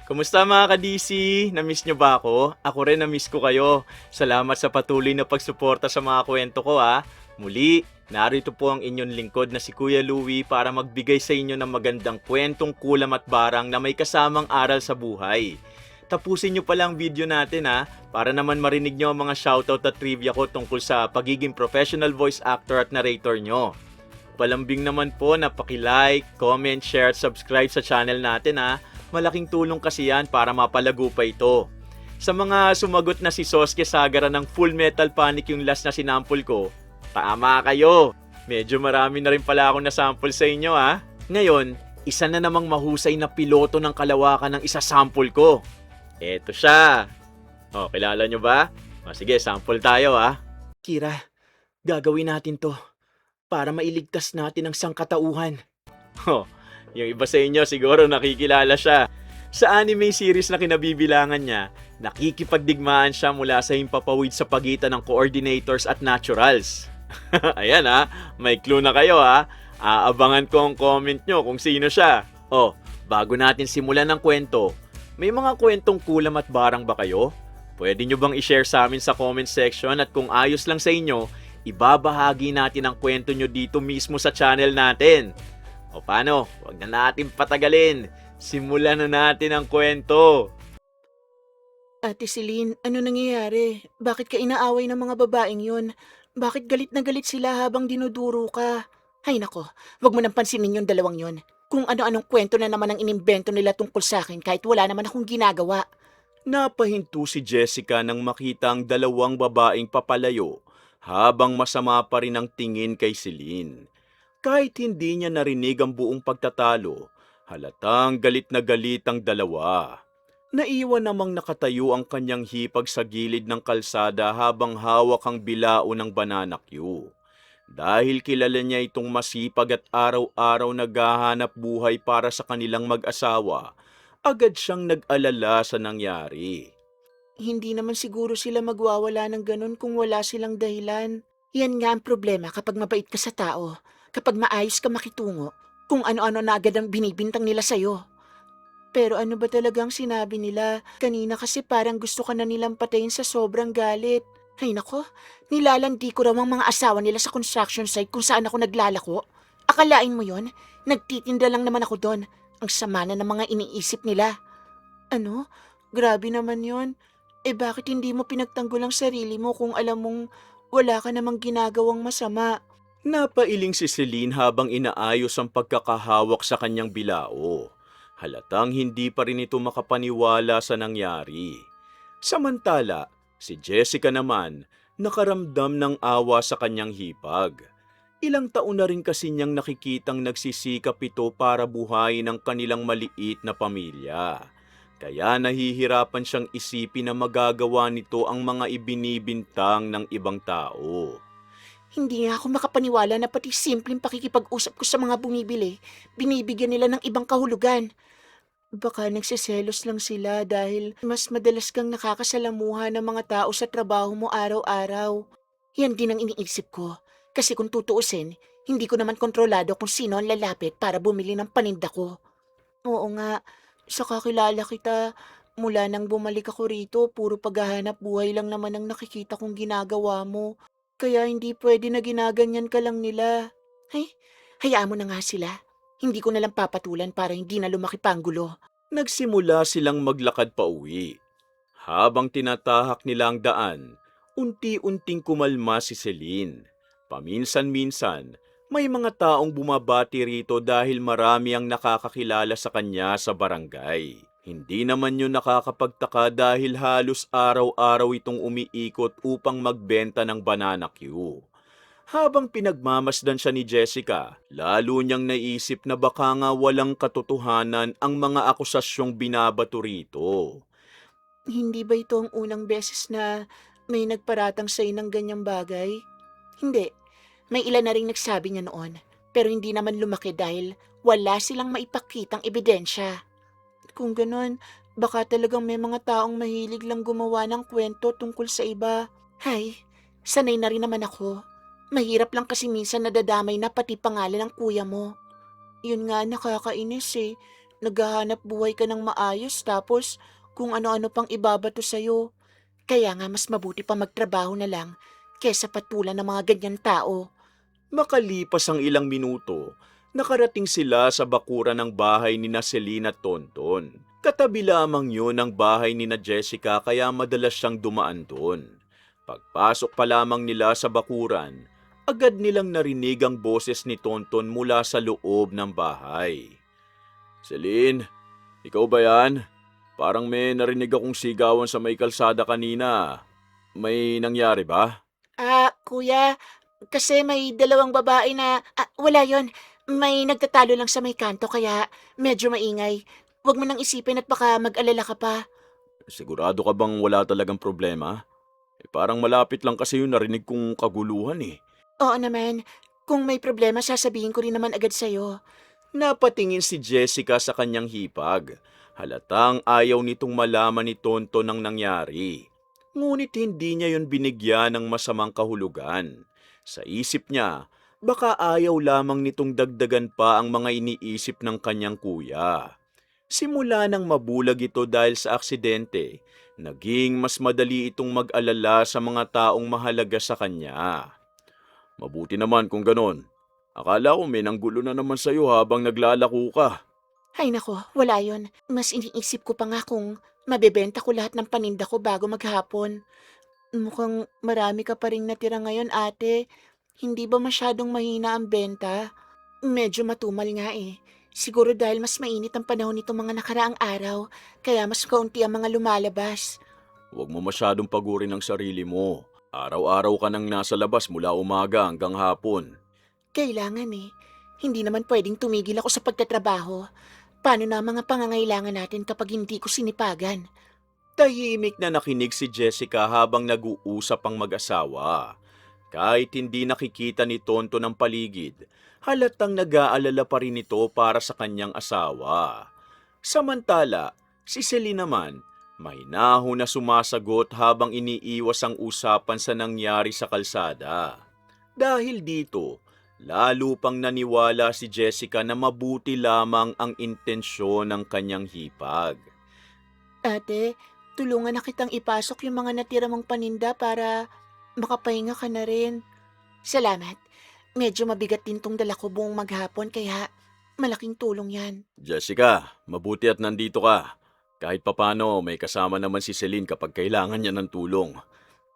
Kumusta mga ka-DC? Na-miss nyo ba ako? Ako rin na-miss ko kayo. Salamat sa patuloy na pagsuporta sa mga kwento ko ha. Muli, narito po ang inyong lingkod na si Kuya Louie para magbigay sa inyo ng magandang kwentong kulam at barang na may kasamang aral sa buhay. Tapusin nyo pala ang video natin ha, para naman marinig nyo ang mga shoutout at trivia ko tungkol sa pagiging professional voice actor at narrator nyo. Palambing naman po na paki-like, comment, share at subscribe sa channel natin ha. Malaking tulong kasi yan para mapalago pa ito. Sa mga sumagot na si Soske Sagara ng Full Metal Panic yung last na sinample ko, tama kayo. Medyo marami na rin pala akong nasample sa inyo ha. Ngayon, isa na namang mahusay na piloto ng kalawakan ng isasample ko. Eto siya. O, kilala nyo ba? O, sige, sample tayo ha. Kira, gagawin natin to para mailigtas natin ang sangkatauhan. Oh, yung iba sa inyo siguro nakikilala siya. Sa anime series na kinabibilangan niya, nakikipagdigmaan siya mula sa himpapawid sa pagitan ng coordinators at naturals. Ayan ha, may clue na kayo ha. Aabangan ko ang comment nyo kung sino siya. Oh, bago natin simulan ng kwento, may mga kwentong kulam at barang ba kayo? Pwede nyo bang i-share sa amin sa comment section at kung ayos lang sa inyo, ibabahagi natin ang kwento nyo dito mismo sa channel natin. O paano? Huwag na natin patagalin. Simulan na natin ang kwento. Ate Celine, ano nangyayari? Bakit ka inaaway ng mga babaeng yun? Bakit galit na galit sila habang dinuduro ka? Hay nako, wag mo nang pansinin yung dalawang yun. Kung ano-anong kwento na naman ang inimbento nila tungkol sa akin kahit wala naman akong ginagawa. Napahinto si Jessica nang makita ang dalawang babaeng papalayo habang masama pa rin ang tingin kay Celine. Kahit hindi niya narinig ang buong pagtatalo, halatang galit na galit ang dalawa. Naiwan namang nakatayo ang kanyang hipag sa gilid ng kalsada habang hawak ang bilao ng banana cue. Dahil kilala niya itong masipag at araw-araw naghahanap buhay para sa kanilang mag-asawa, agad siyang nag-alala sa nangyari. Hindi naman siguro sila magwawala ng ganun kung wala silang dahilan. Yan nga ang problema kapag mabait ka sa tao. Kapag maayos ka makitungo, kung ano-ano na agad ang binibintang nila sa'yo. Pero ano ba talagang sinabi nila? Kanina kasi parang gusto ka na nilang patayin sa sobrang galit. Ay nako, nilalandi ko raw ang mga asawa nila sa construction site kung saan ako naglalako. Akalain mo yon? Nagtitinda lang naman ako doon. Ang sama na ng mga iniisip nila. Ano? Grabe naman yon. Bakit hindi mo pinagtanggol ang sarili mo kung alam mong wala ka namang ginagawang masama? Napailing si Celine habang inaayos ang pagkakahawak sa kanyang bilao. Halatang hindi pa rin ito makapaniwala sa nangyari. Samantala, si Jessica naman nakaramdam ng awa sa kanyang hipag. Ilang taon na rin kasi niyang nakikitang nagsisikap ito para buhayin ang kanilang maliit na pamilya. Kaya nahihirapan siyang isipin na magagawa nito ang mga ibinibintang ng ibang tao. Hindi nga ako makapaniwala na pati simpleng pakikipag-usap ko sa mga bumibili, binibigyan nila ng ibang kahulugan. Baka nagsiselos lang sila dahil mas madalas kang nakakasalamuha ng mga tao sa trabaho mo araw-araw. Yan din ang iniisip ko. Kasi kung tutuusin, hindi ko naman kontrolado kung sino ang lalapit para bumili ng paninda ko. Oo nga, sa kakilala kita, mula nang bumalik ako rito, puro paghahanap buhay lang naman ang nakikita kong ginagawa mo. Kaya hindi pwede na ginaganyan ka lang nila. Ay, hayaan mo na nga sila. Hindi ko nalang papatulan para hindi na lumaki pa ang gulo. Nagsimula silang maglakad pa uwi. Habang tinatahak nila ang daan, unti-unting kumalma si Celine. Paminsan-minsan, may mga taong bumabati rito dahil marami ang nakakakilala sa kanya sa barangay. Hindi naman yun nakakapagtaka dahil halos araw-araw itong umiikot upang magbenta ng banana Q. Habang pinagmamasdan siya ni Jessica, lalo niyang naisip na baka nga walang katotohanan ang mga akusasyong binabato rito. Hindi ba ito ang unang beses na may nagparatang sa'yo ng ganyang bagay? Hindi. May ilan na rin nagsabi niya noon. Pero hindi naman lumaki dahil wala silang maipakitang ebidensya. Kung ganon, baka talagang may mga taong mahilig lang gumawa ng kwento tungkol sa iba. Hay, sanay na rin naman ako. Mahirap lang kasi minsan nadadamay na pati pangalan ng kuya mo. Yun nga nakakainis eh. naghahanap buhay ka ng maayos tapos kung ano-ano pang ibabato sa'yo. Kaya nga mas mabuti pa magtrabaho na lang kesa patulan ng mga ganyan tao. Makalipas ang ilang minuto, nakarating sila sa bakuran ng bahay ni na Celine at Tonton. Katabi lamang yun ang bahay ni na Jessica kaya madalas siyang dumaan doon. Pagpasok pa lamang nila sa bakuran, agad nilang narinig ang boses ni Tonton mula sa loob ng bahay. Celine, ikaw ba yan? Parang may narinig akong sigawan sa may kalsada kanina. May nangyari ba? Kuya, kasi may dalawang babae na, wala yon. May nagtatalo lang sa may kanto kaya medyo maingay. Huwag mo nang isipin at baka mag-alala ka pa. Sigurado ka bang wala talagang problema? Parang malapit lang kasi yung narinig kong kaguluhan eh. Oo naman, kung may problema sasabihin ko rin naman agad sa'yo. Napatingin si Jessica sa kanyang hipag. Halatang ayaw nitong malaman ni Tonton ang nangyari. Ngunit hindi niya yon binigyan ng masamang kahulugan. Sa isip niya, baka ayaw lamang nitong dagdagan pa ang mga iniisip ng kanyang kuya. Simula nang mabulag ito dahil sa aksidente, naging mas madali itong mag-alala sa mga taong mahalaga sa kanya. Mabuti naman kung ganon. Akala ko may nanggulo na naman sa'yo habang naglalako ka. Ay nako, wala yon. Mas iniisip ko pa nga kung mabebenta ko lahat ng paninda ko bago maghapon. Mukhang marami ka pa ring natira ngayon, ate. Hindi ba masyadong mahina ang benta? Medyo matumal nga eh. Siguro dahil mas mainit ang panahon nito mga nakaraang araw, kaya mas kaunti ang mga lumalabas. Huwag mo masyadong pagurin ang sarili mo. Araw-araw ka nang nasa labas mula umaga hanggang hapon. Kailangan eh. Hindi naman pwedeng tumigil ako sa pagtatrabaho. Paano na ang mga pangangailangan natin kapag hindi ko sinipagan? Tahimik na nakinig si Jessica habang nag-uusap ang mag-asawa. Kahit hindi nakikita ni Tonton ang paligid, halatang nag-aalala pa rin ito para sa kanyang asawa. Samantala, si Celine naman, mahinahon na sumasagot habang iniiwas ang usapan sa nangyari sa kalsada. Dahil dito, lalo pang naniwala si Jessica na mabuti lamang ang intensyon ng kanyang hipag. Ate, tulungan na kitang ipasok yung mga natira mong paninda para makapahinga ka na rin. Salamat. Medyo mabigat din tong dala ko buong maghapon kaya malaking tulong yan. Jessica, mabuti at nandito ka. Kahit papano, may kasama naman si Celine kapag kailangan niya ng tulong.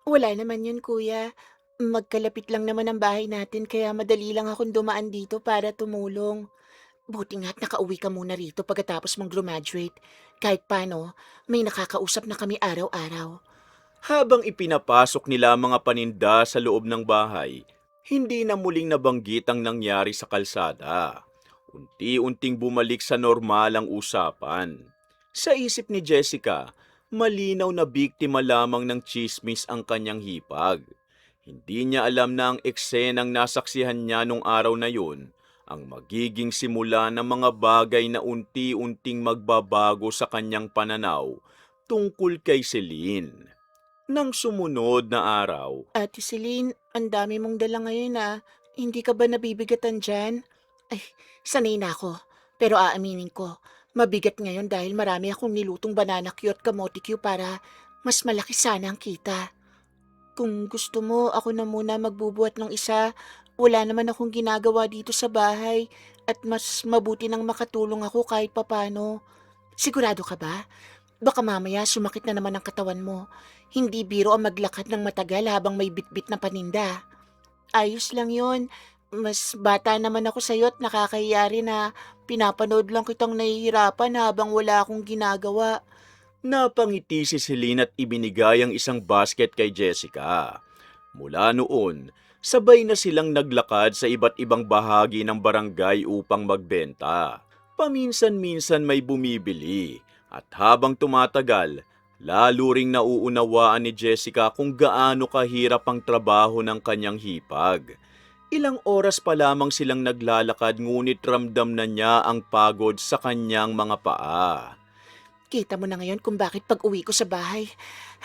Wala naman yun, kuya. Magkalapit lang naman ang bahay natin kaya madali lang akong dumaan dito para tumulong. Buti nga't nakauwi ka muna rito pagkatapos mong graduate. Kahit paano, may nakakausap na kami araw-araw. Habang ipinapasok nila ang mga paninda sa loob ng bahay, hindi na muling nabanggit ang nangyari sa kalsada. Unti-unting bumalik sa normal ang usapan. Sa isip ni Jessica, malinaw na biktima lamang ng tsismis ang kanyang hipag. Hindi niya alam na ang eksenang nasaksihan niya nung araw na yun ang magiging simula ng mga bagay na unti-unting magbabago sa kanyang pananaw tungkol kay Celine. Nang sumunod na araw, Ate Celine, ang dami mong dala ngayon Hindi ka ba nabibigatan dyan? Ay, sanay na ako. Pero aaminin ko, mabigat ngayon dahil marami akong nilutong banana Q at kamote Q para mas malaki sana ang kita. Kung gusto mo, ako na muna magbubuhat ng isa. Wala naman akong ginagawa dito sa bahay at mas mabuti nang makatulong ako kahit papano. Sigurado ka ba? Baka mamaya sumakit na naman ang katawan mo. Hindi biro ang maglakad ng matagal habang may bitbit na paninda. Ayos lang yon. Mas bata naman ako sa'yo at nakakahiya rin na pinapanood lang kitang nahihirapan habang wala akong ginagawa. napangiti si Celine at ibinigay ang isang basket kay Jessica. Mula noon, sabay na silang naglakad sa iba't ibang bahagi ng barangay upang magbenta. Paminsan-minsan may bumibili at habang tumatagal, lalo ring nauunawaan ni Jessica kung gaano kahirap ang trabaho ng kanyang hipag. Ilang oras pa lamang silang naglalakad ngunit ramdam na niya ang pagod sa kanyang mga paa. Kita mo na ngayon kung bakit pag-uwi ko sa bahay,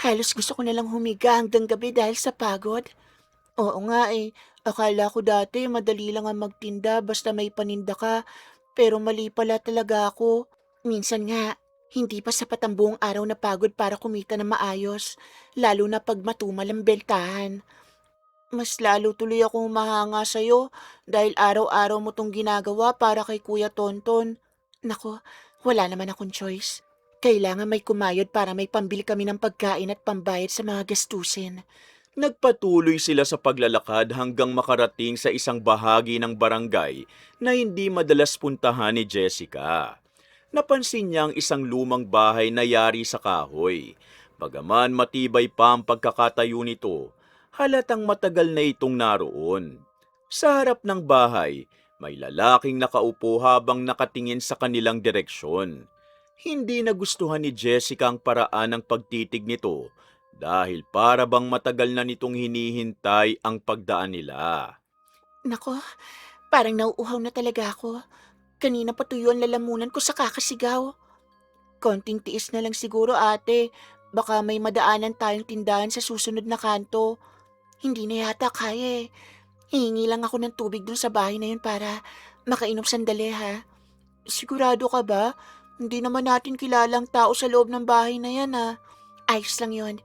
halos gusto ko nalang humiga hanggang gabi dahil sa pagod. Oo nga eh, akala ko dati madali lang ang magtinda basta may paninda ka, pero mali pala talaga ako. Minsan nga, hindi pa sapat ang buong araw na pagod para kumita ng maayos, lalo na pag matumal ang bentahan. Mas lalo tuloy akong mahanga sa'yo dahil araw-araw mo tong ginagawa para kay Kuya Tonton. Nako, wala naman akong choice. Kailangan may kumayod para may pambili kami ng pagkain at pambayad sa mga gastusin. Nagpatuloy sila sa paglalakad hanggang makarating sa isang bahagi ng barangay na hindi madalas puntahan ni Jessica. Napansin niya ang isang lumang bahay na yari sa kahoy. Bagaman matibay pa ang pagkakatayo nito, halatang matagal na itong naroon. Sa harap ng bahay, may lalaking nakaupo habang nakatingin sa kanilang direksyon. Hindi nagustuhan ni Jessica ang paraan ng pagtitig nito dahil para bang matagal na nitong hinihintay ang pagdaan nila. Nako, parang nauuhaw na talaga ako. Kanina pa tuyo ang lalamunan ko sa kakasigaw. Konting tiis na lang siguro ate. Baka may madaanan tayong tindahan sa susunod na kanto. Hindi na yata kaya eh. Hihingi lang ako ng tubig dun sa bahay na yun para makainom sandali ha. Sigurado ka ba? Hindi naman natin kilalang tao sa loob ng bahay na yan ha. Ayos lang yon.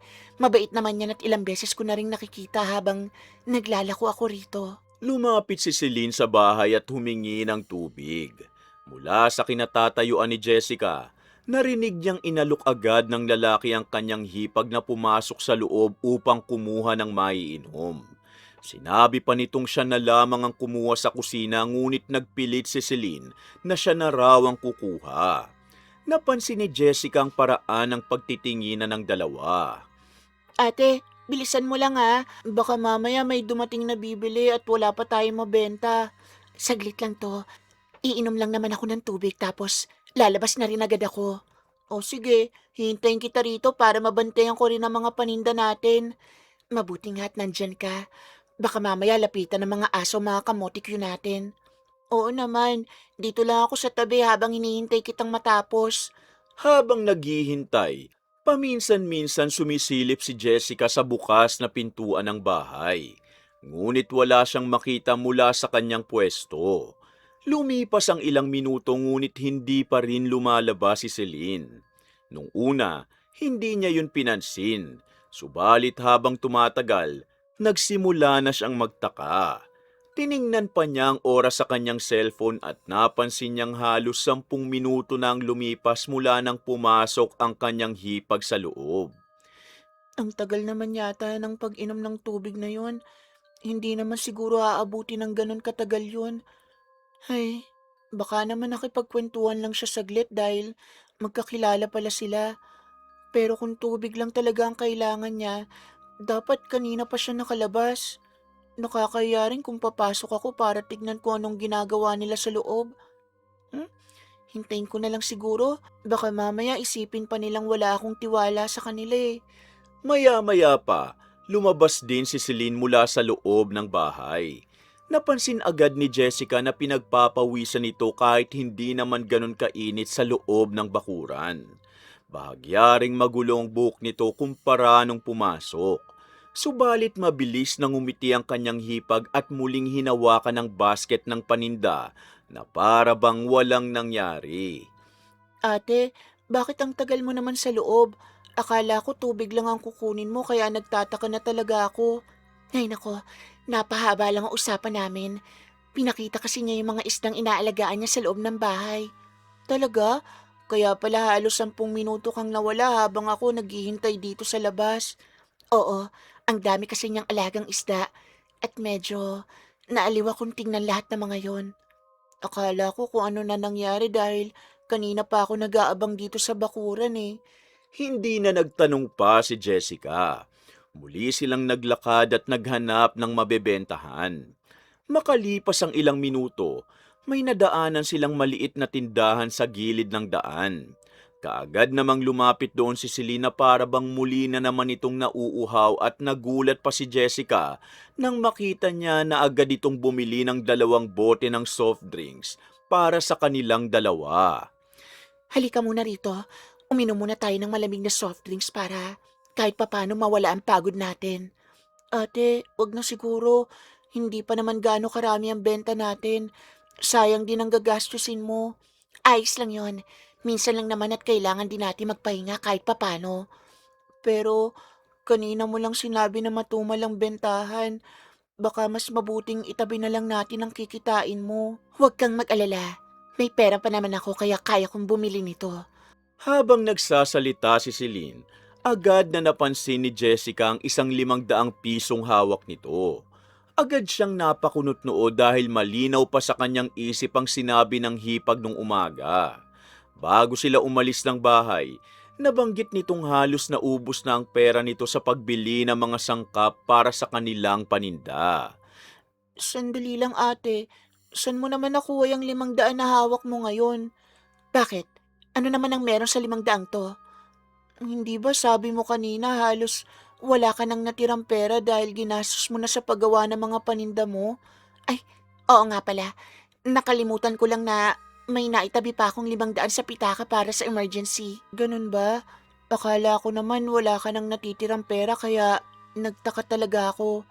Mabait naman yan at ilang beses ko na rin nakikita habang naglalako ako rito. Lumapit si Celine sa bahay at humingi ng tubig. Mula sa kinatatayuan ni Jessica, narinig niyang inalok agad ng lalaki ang kanyang hipag na pumasok sa loob upang kumuha ng maiinom. Sinabi pa nitong siya na lamang ang kumuha sa kusina ngunit nagpilit si Celine na siya na raw ang kukuha. Napansin ni Jessica ang paraan ng pagtitinginan ng dalawa. Ate, bilisan mo lang ha. Baka mamaya may dumating na bibili at wala pa tayong mabenta. Saglit lang to. Iinom lang naman ako ng tubig tapos lalabas na rin agad ako. O sige, hintayin kita rito para mabantayan ko rin ang mga paninda natin. Mabuti nga at nandyan ka. Baka mamaya lapitan ng mga aso mga kamotikyo natin. Oo naman, dito lang ako sa tabi habang hinihintay kitang matapos. Habang naghihintay, paminsan-minsan sumisilip si Jessica sa bukas na pintuan ng bahay. Ngunit wala siyang makita mula sa kanyang pwesto. Lumipas ang ilang minuto ngunit hindi pa rin lumalabas si Celine. Nung una, hindi niya yun pinansin. Subalit habang tumatagal, nagsimula na siyang magtaka. Tiningnan pa niya ang oras sa kanyang cellphone at napansin niyang halos 10 minuto na ang lumipas mula nang pumasok ang kanyang hipag sa loob. Ang tagal naman yata ng pag-inom ng tubig na yon. Hindi naman siguro aabuti ng ganun katagal yun. Ay, baka naman nakipagkwentuhan lang siya saglit dahil magkakilala pala sila. Pero kung tubig lang talaga ang kailangan niya, dapat kanina pa siya nakalabas. Nakakaya rin kung papasok ako para tignan ko anong ginagawa nila sa loob. Hmm? Hintayin ko na lang siguro. Baka mamaya isipin pa nilang wala akong tiwala sa kanila eh. Maya-maya pa, lumabas din si Celine mula sa loob ng bahay. Napansin agad ni Jessica na pinagpapawisan ito kahit hindi naman ganun kainit sa loob ng bakuran. Bahagyaring magulong buhok nito kumpara nung pumasok. Subalit mabilis nang umiti ang kanyang hipag at muling hinawakan ang basket ng paninda na para bang walang nangyari. Ate, bakit ang tagal mo naman sa loob? Akala ko tubig lang ang kukunin mo kaya nagtataka na talaga ako. Ay nako, napahaba lang ang usapan namin. Pinakita kasi niya yung mga isdang inaalagaan niya sa loob ng bahay. Talaga? Kaya pala halos 10 minuto kang nawala habang ako naghihintay dito sa labas. Oo, ang dami kasi niyang alagang isda at medyo naaliw akong tingnan lahat ng mga yon. Akala ko kung ano na nangyari dahil kanina pa ako nag-aabang dito sa bakuran eh. Hindi na nagtanong pa si Jessica. Muli silang naglakad at naghanap ng mabebentahan. Makalipas ang ilang minuto, may nadaanan silang maliit na tindahan sa gilid ng daan. Kaagad namang lumapit doon si Selena para bang muli na naman itong nauuhaw at nagulat pa si Jessica nang makita niya na agad itong bumili ng 2 bote ng soft drinks para sa kanilang dalawa. Halika muna rito. Uminom muna tayo ng malamig na soft drinks para kahit papano mawala ang pagod natin. Ate, wag na siguro. Hindi pa naman gaano karami ang benta natin. Sayang din ang gagastusin mo. Ayos lang yon. Minsan lang naman at kailangan din natin magpahinga kahit papano. Pero kanina mo lang sinabi na matumal ang bentahan. Baka mas mabuting itabi na lang natin ang kikitain mo. Huwag kang mag-alala. May pera pa naman ako kaya kaya kong bumili nito. Habang nagsasalita si Celine, agad na napansin ni Jessica ang isang 500 pisong hawak nito. Agad siyang napakunot-noo dahil malinaw pa sa kanyang isip ang sinabi ng hipag nung umaga. Bago sila umalis ng bahay, nabanggit nitong halos naubos na ang pera nito sa pagbili ng mga sangkap para sa kanilang paninda. Sandali lang ate. Saan mo naman nakuha yung 500 na hawak mo ngayon? Bakit? Ano naman ang meron sa 500 to? Hindi ba sabi mo kanina halos wala ka nang natirang pera dahil ginastos mo na sa paggawa ng mga paninda mo? Ay, oo nga pala. Nakalimutan ko lang na may naitabi pa akong 500 sa pitaka para sa emergency. Ganun ba? Akala ko naman wala ka nang natitirang pera kaya nagtaka talaga ako.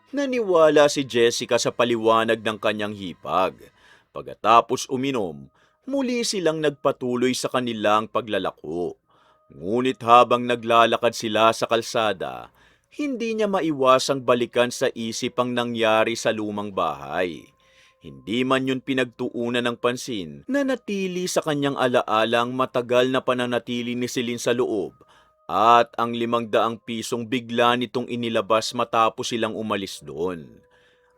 Naniwala si Jessica sa paliwanag ng kanyang hipag. Pagkatapos uminom, muli silang nagpatuloy sa kanilang paglalako. Ngunit habang naglalakad sila sa kalsada, hindi niya maiwasang balikan sa isip ang nangyari sa lumang bahay. Hindi man yun pinagtuunan ng pansin, nanatili sa kanyang alaalang matagal na pananatili ni Celine sa loob at ang 500 pisong bigla nitong inilabas matapos silang umalis doon.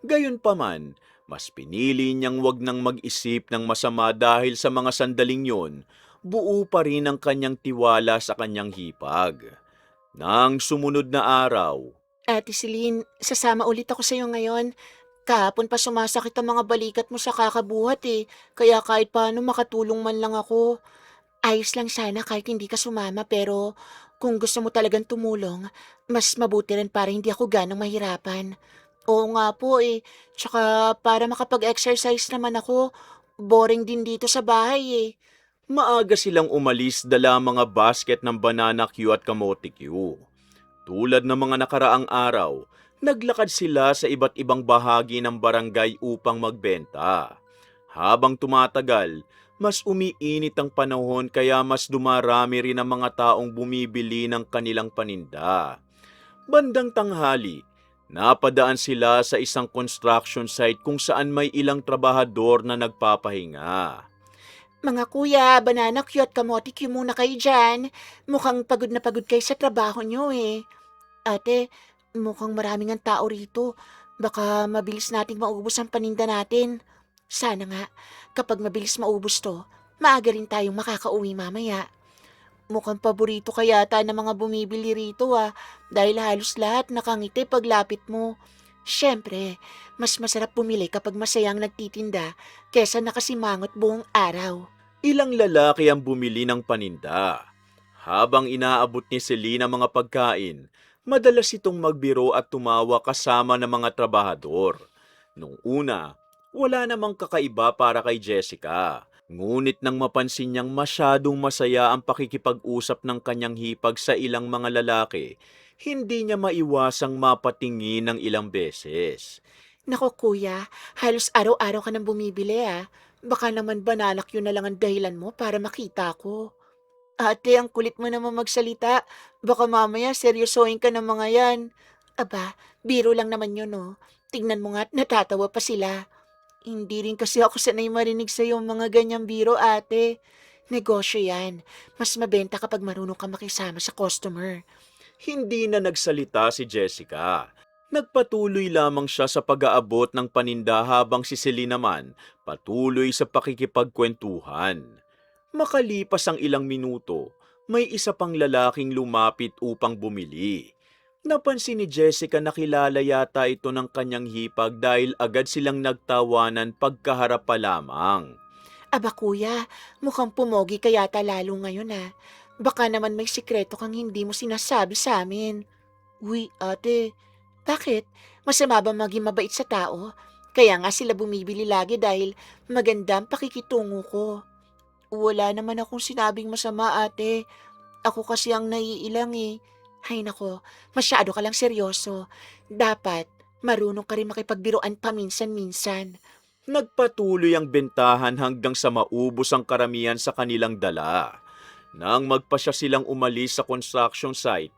Gayunpaman, mas pinili niyang wag nang mag-isip ng masama dahil sa mga sandaling yon, buo pa rin ang kanyang tiwala sa kanyang hipag. Nang sumunod na araw, Ate Celine, sasama ulit ako sa'yo ngayon. Kahapon pa sumasakit ang mga balikat mo sa kakabuhat eh. Kaya kahit paano makatulong man lang ako. Ayos lang sana kahit hindi ka sumama pero kung gusto mo talagang tumulong, mas mabuti rin para hindi ako ganong mahirapan. Oo nga po eh. Tsaka para makapag-exercise naman ako, boring din dito sa bahay eh. maaga silang umalis dala mga basket ng banana Q at kamote Q. Tulad ng mga nakaraang araw, naglakad sila sa iba't ibang bahagi ng barangay upang magbenta. Habang tumatagal, mas umiinit ang panahon kaya mas dumarami rin ang mga taong bumibili ng kanilang paninda. Bandang tanghali, napadaan sila sa isang construction site kung saan may ilang trabahador na nagpapahinga. Mga kuya, banana Q at kamote Q muna kayo dyan. Mukhang pagod na pagod kayo sa trabaho nyo eh. Ate, mukhang maraming ang tao rito. Baka mabilis nating maubos ang paninda natin. Sana nga, kapag mabilis maubos to, maaga rin tayong makakauwi mamaya. Mukhang paborito ka yata ng mga bumibili rito dahil halos lahat nakangiti paglapit mo. Siyempre, mas masarap bumili kapag masayang nagtitinda kesa nakasimangot buong araw. Ilang lalaki ang bumili ng paninda. Habang inaabot ni Celine ang mga pagkain, madalas itong magbiro at tumawa kasama ng mga trabahador. Nung una, wala namang kakaiba para kay Jessica. Ngunit nang mapansin niyang masyadong masaya ang pakikipag-usap ng kanyang hipag sa ilang mga lalaki, hindi niya maiwasang mapatingin ng ilang beses. Nako kuya, halos araw-araw ka nang bumibili. Baka naman banalak yun na lang ang dahilan mo para makita ko. Ate, ang kulit mo naman magsalita. Baka mamaya seryosohin ka ng mga yan. Aba, biro lang naman yun oh. Tignan mo nga't natatawa pa sila. Hindi rin kasi ako sanay marinig sa yung mga ganyang biro ate. Negosyo yan. Mas mabenta kapag marunong ka makisama sa customer. Hindi na nagsalita si Jessica. Nagpatuloy lamang siya sa pag-aabot ng paninda habang si Celine naman patuloy sa pakikipagkwentuhan. Makalipas ang ilang minuto, may isa pang lalaking lumapit upang bumili. Napansin ni Jessica na kilala yata ito ng kanyang hipag dahil agad silang nagtawanan pagkaharap pa lamang. Aba kuya, mukhang pumogi ka yata lalo ngayon. Baka naman may sikreto kang hindi mo sinasabi sa amin. Uy, ate, bakit? Masama ba maging mabait sa tao? Kaya nga sila bumibili lagi dahil maganda ang pakikitungo ko. Wala naman akong sinabing masama ate. Ako kasi ang naiilang eh. Hay nako, masyado ka lang seryoso. Dapat, marunong ka rin makipagbiruan paminsan-minsan. Nagpatuloy ang bentahan hanggang sa maubos ang karamihan sa kanilang dala. Nang magpasya silang umalis sa construction site,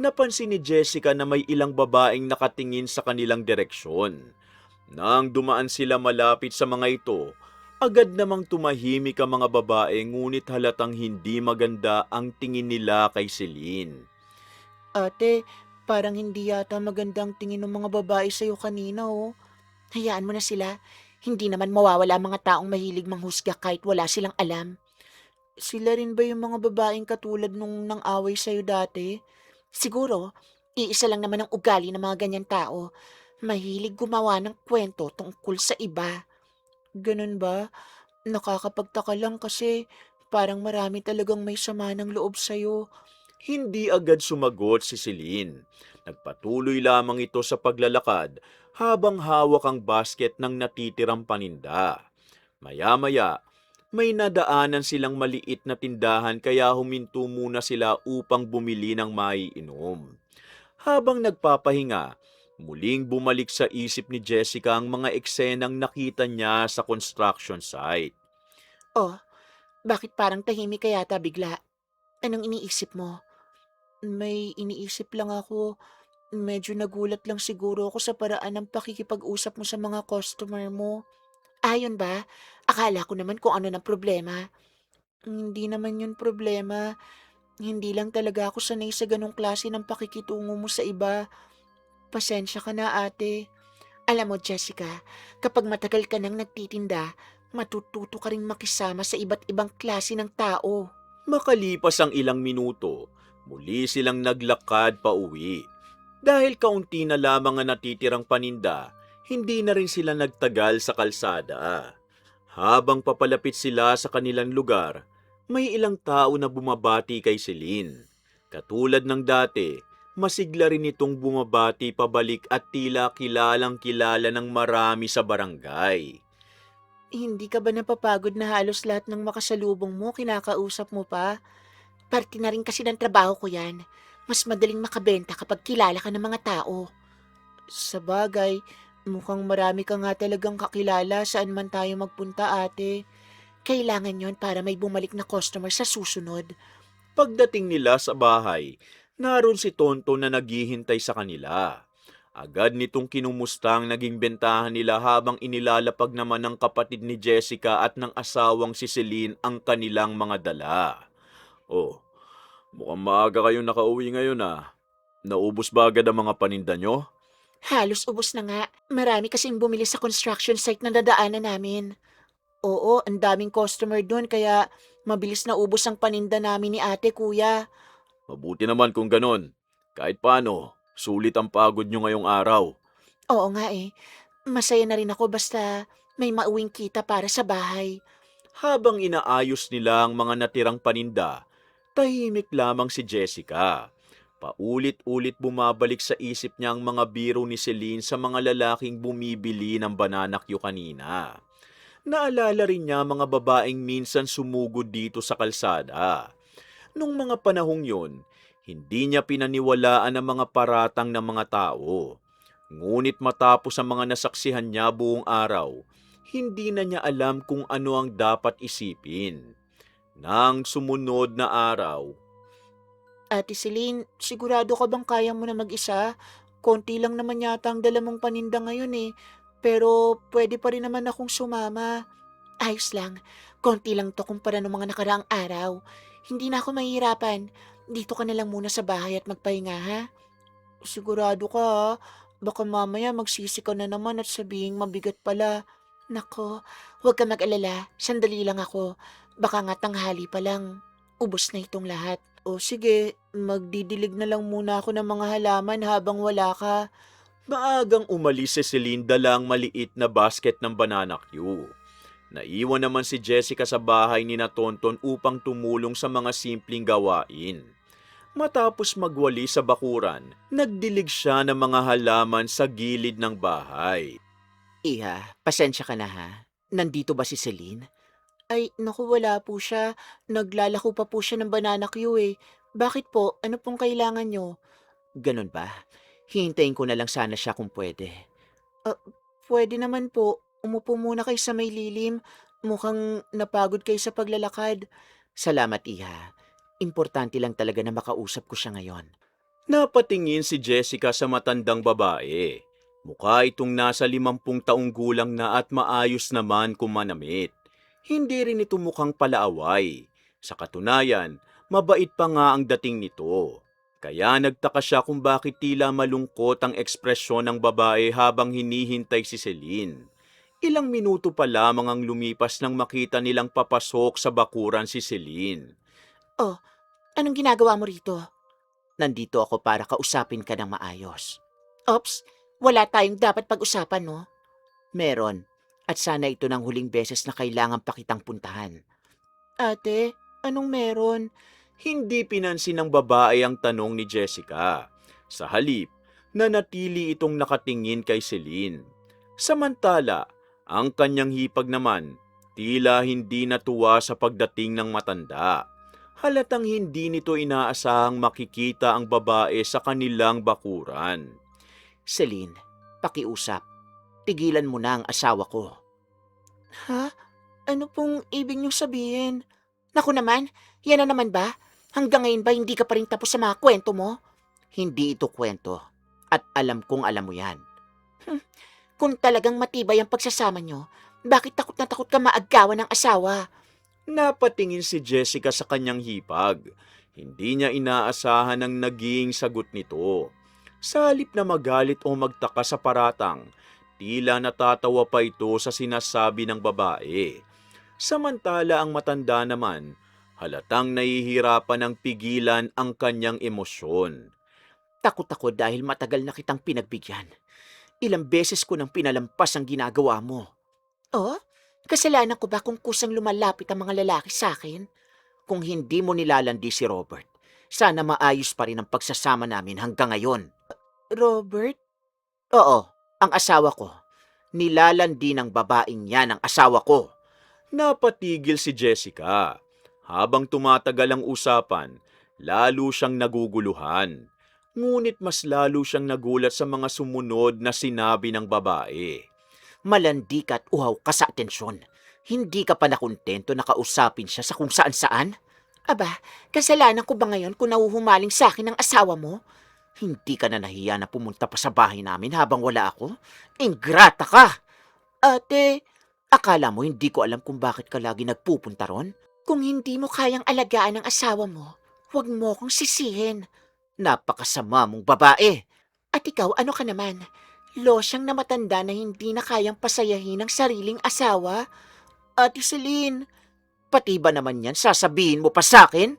napansin ni Jessica na may ilang babaeng nakatingin sa kanilang direksyon. Nang dumaan sila malapit sa mga ito, agad namang tumahimik ang mga babae ngunit halatang hindi maganda ang tingin nila kay Celine. Ate, parang hindi yata magandang tingin ng mga babae sa'yo kanina, oh. Hayaan mo na sila. Hindi naman mawawala ang mga taong mahilig manghusga kahit wala silang alam. Sila rin ba yung mga babaeng katulad nung nang-away sa'yo dati? Siguro, iisa lang naman ang ugali ng mga ganyan tao. Mahilig gumawa ng kwento tungkol sa iba. Ganun ba? Nakakapagtaka lang kasi parang marami talagang may sama ng loob sa'yo. Hindi agad sumagot si Celine. Nagpatuloy lamang ito sa paglalakad habang hawak ang basket ng natitirang paninda. Maya-maya, may nadaanan silang maliit na tindahan kaya huminto muna sila upang bumili ng maiinom. Habang nagpapahinga, muling bumalik sa isip ni Jessica ang mga eksenang nakita niya sa construction site. Oh, bakit parang tahimik ka yata bigla? Anong iniisip mo? May iniisip lang ako. Medyo nagulat lang siguro ako sa paraan ng pakikipag-usap mo sa mga customer mo. Ayon ba? Akala ko naman kung ano ng problema. Hindi naman yun problema. Hindi lang talaga ako sanay sa ganong klase ng pakikitungo mo sa iba. Pasensya ka na, ate. Alam mo, Jessica, kapag matagal ka nang nagtitinda, matututo ka ring makisama sa iba't ibang klase ng tao. Makalipas ang ilang minuto, muli silang naglakad pa uwi. Dahil kaunti na lamang ang natitirang paninda, hindi na rin sila nagtagal sa kalsada. Habang papalapit sila sa kanilang lugar, may ilang tao na bumabati kay Celine. Katulad ng dati, masigla rin itong bumabati pabalik at tila kilalang kilala ng marami sa barangay. Hindi ka ba napapagod na halos lahat ng makasalubong mo, kinakausap mo pa? Parte na rin kasi ng trabaho ko yan. Mas madaling makabenta kapag kilala ka ng mga tao. Sa bagay, mukhang marami ka nga talagang kakilala saan man tayo magpunta, ate. Kailangan yon para may bumalik na customer sa susunod. Pagdating nila sa bahay, naroon si Tonto na naghihintay sa kanila. Agad nitong kinumusta ang naging bentahan nila habang inilalapag naman ng kapatid ni Jessica at ng asawang si Celine ang kanilang mga dala. Oh, mukhang maaga kayong nakauwi ngayon ah. Naubos ba agad ang mga paninda nyo? Halos ubos na nga. Marami kasing bumili sa construction site na dadaanan namin. Oo, ang daming customer doon kaya mabilis na ubos ang paninda namin ni ate, kuya. Mabuti naman kung ganon. Kahit paano, sulit ang pagod nyo ngayong araw. Oo nga eh. Masaya na rin ako basta may mauwing kita para sa bahay. Habang inaayos nila ang mga natirang paninda, tahimik lamang si Jessica. Paulit-ulit bumabalik sa isip niya ang mga biro ni Celine sa mga lalaking bumibili ng bananakyo kanina. Naalala rin niya mga babaeng minsan sumugod dito sa kalsada. Nung mga panahong yun, hindi niya pinaniwalaan ang mga paratang ng mga tao. Ngunit matapos ang mga nasaksihan niya buong araw, hindi na niya alam kung ano ang dapat isipin. Nang sumunod na araw, Ate Celine, sigurado ka bang kaya mo na mag-isa? Konti lang naman yata ang dala mong paninda ngayon eh. Pero pwede pa rin naman akong sumama. Ayos lang. Konti lang to kumpara ng mga nakaraang araw. Hindi na ako mahihirapan. Dito ka na lang muna sa bahay at magpahinga, ha? Sigurado ka, ha? Baka mamaya magsisi ka na naman at sabihing mabigat pala. Nako, huwag ka mag-alala. Sandali lang ako. Baka nga tanghali pa lang. Ubos na itong lahat. O sige, magdidilig na lang muna ako ng mga halaman habang wala ka. maagang umalis si Celine dala ang maliit na basket ng banana Q. Naiwan naman si Jessica sa bahay ni na Tonton upang tumulong sa mga simpleng gawain. Matapos magwali sa bakuran, nagdilig siya ng mga halaman sa gilid ng bahay. Iha, pasensya ka na ha. Nandito ba si Celine? Ay, naku wala po siya. Naglalako pa po siya ng banana Q eh. Bakit po? Ano pong kailangan nyo? Ganun ba? Hihintayin ko na lang sana siya kung pwede. Ah, pwede naman po. umupo muna kayo sa may lilim. Mukhang napagod kayo sa paglalakad. Salamat, Iha. Importante lang talaga na makausap ko siya ngayon. Napatingin si Jessica sa matandang babae. Mukha itong nasa 50 taong gulang na at maayos naman kumanamit. Hindi rin ito mukhang palaaway. Sa katunayan, mabait pa nga ang dating nito. Kaya nagtaka siya kung bakit tila malungkot ang ekspresyon ng babae habang hinihintay si Celine. Ilang minuto pa lamang ang lumipas nang makita nilang papasok sa bakuran si Celine. Oh, anong ginagawa mo rito? Nandito ako para kausapin ka ng maayos. Ops, wala tayong dapat pag-usapan, no? Meron. At sana ito ng huling beses na kailangan pa kitang puntahan. Ate, anong meron? Hindi pinansin ng babae ang tanong ni Jessica. Sa halip, nanatili itong nakatingin kay Celine. Samantala, ang kanyang hipag naman, tila hindi natuwa sa pagdating ng matanda. Halatang hindi nito inaasahang makikita ang babae sa kanilang bakuran. Celine, pakiusap. Tigilan mo na ang asawa ko. Ha? Ano pong ibig niyong sabihin? Naku naman, yan na naman ba? Hanggang ngayon ba hindi ka pa rin tapos sa mga kwento mo? Hindi ito kwento. At alam kong alam mo yan. Kung talagang matibay ang pagsasama niyo, bakit takot na takot ka maagawan ng asawa? Napatingin si Jessica sa kanyang hipag. Hindi niya inaasahan ang naging sagot nito. Sa halip na magalit o magtaka sa paratang, tila natatawa pa ito sa sinasabi ng babae. Samantala ang matanda naman, halatang nahihirapan ng pigilan ang kanyang emosyon. Takot ako dahil matagal na kitang pinagbigyan. Ilang beses ko nang pinalampas ang ginagawa mo. Oh? Kasalanan ko ba kung kusang lumalapit ang mga lalaki sa akin? Kung hindi mo nilalandi si Robert, sana maayos pa rin ang pagsasama namin hanggang ngayon. Robert? Oo, ang asawa ko. Nilalandi ng babaeng yan ang asawa ko. Napatigil si Jessica. Habang tumatagal ang usapan, lalo siyang naguguluhan. Ngunit mas lalo siyang nagulat sa mga sumunod na sinabi ng babae. Malandi ka at uhaw ka sa atensyon. Hindi ka pa nakontento na kausapin siya sa kung saan-saan? Aba, kasalanan ko ba ngayon kung nahuhumaling sa akin ang asawa mo? Hindi ka na nahiya na pumunta pa sa bahay namin habang wala ako? Ingrata ka! Ate, akala mo hindi ko alam kung bakit ka lagi nagpupunta ron? Kung hindi mo kayang alagaan ang asawa mo, huwag mo kong sisihin. Napakasama mong babae. At ikaw, ano ka naman? Losyang na matanda na hindi na kayang pasayahin ang sariling asawa? Ate Celine, pati ba naman yan sasabihin mo pa sa akin?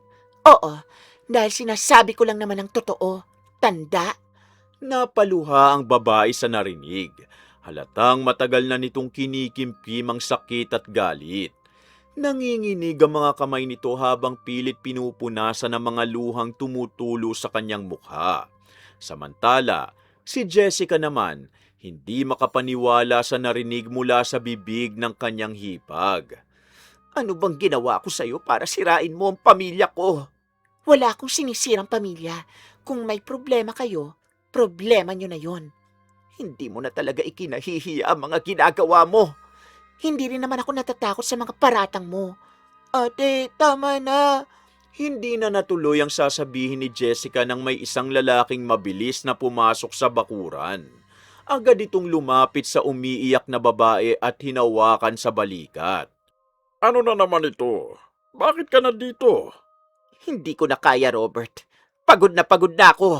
Oo, dahil sinasabi ko lang naman ang totoo. Tanda. Napaluha ang babae sa narinig. Halatang matagal na nitong kinikimkim ang sakit at galit. Nanginginig ang mga kamay nito habang pilit pinupunasan ng mga luhang tumutulo sa kanyang mukha. Samantala, si Jessica naman, hindi makapaniwala sa narinig mula sa bibig ng kanyang hipag. Ano bang ginawa ko sa'yo para sirain mo ang pamilya ko? Wala akong sinisirang pamilya. Kung may problema kayo, problema nyo na yon. Hindi mo na talaga ikinahihiya ang mga ginagawa mo. Hindi rin naman ako natatakot sa mga paratang mo. Ate, tama na. Hindi na natuloy ang sasabihin ni Jessica nang may isang lalaking mabilis na pumasok sa bakuran. Agad itong lumapit sa umiiyak na babae at hinawakan sa balikat. Ano na naman ito? Bakit ka na dito? Hindi ko na kaya, Robert. Pagod na ako.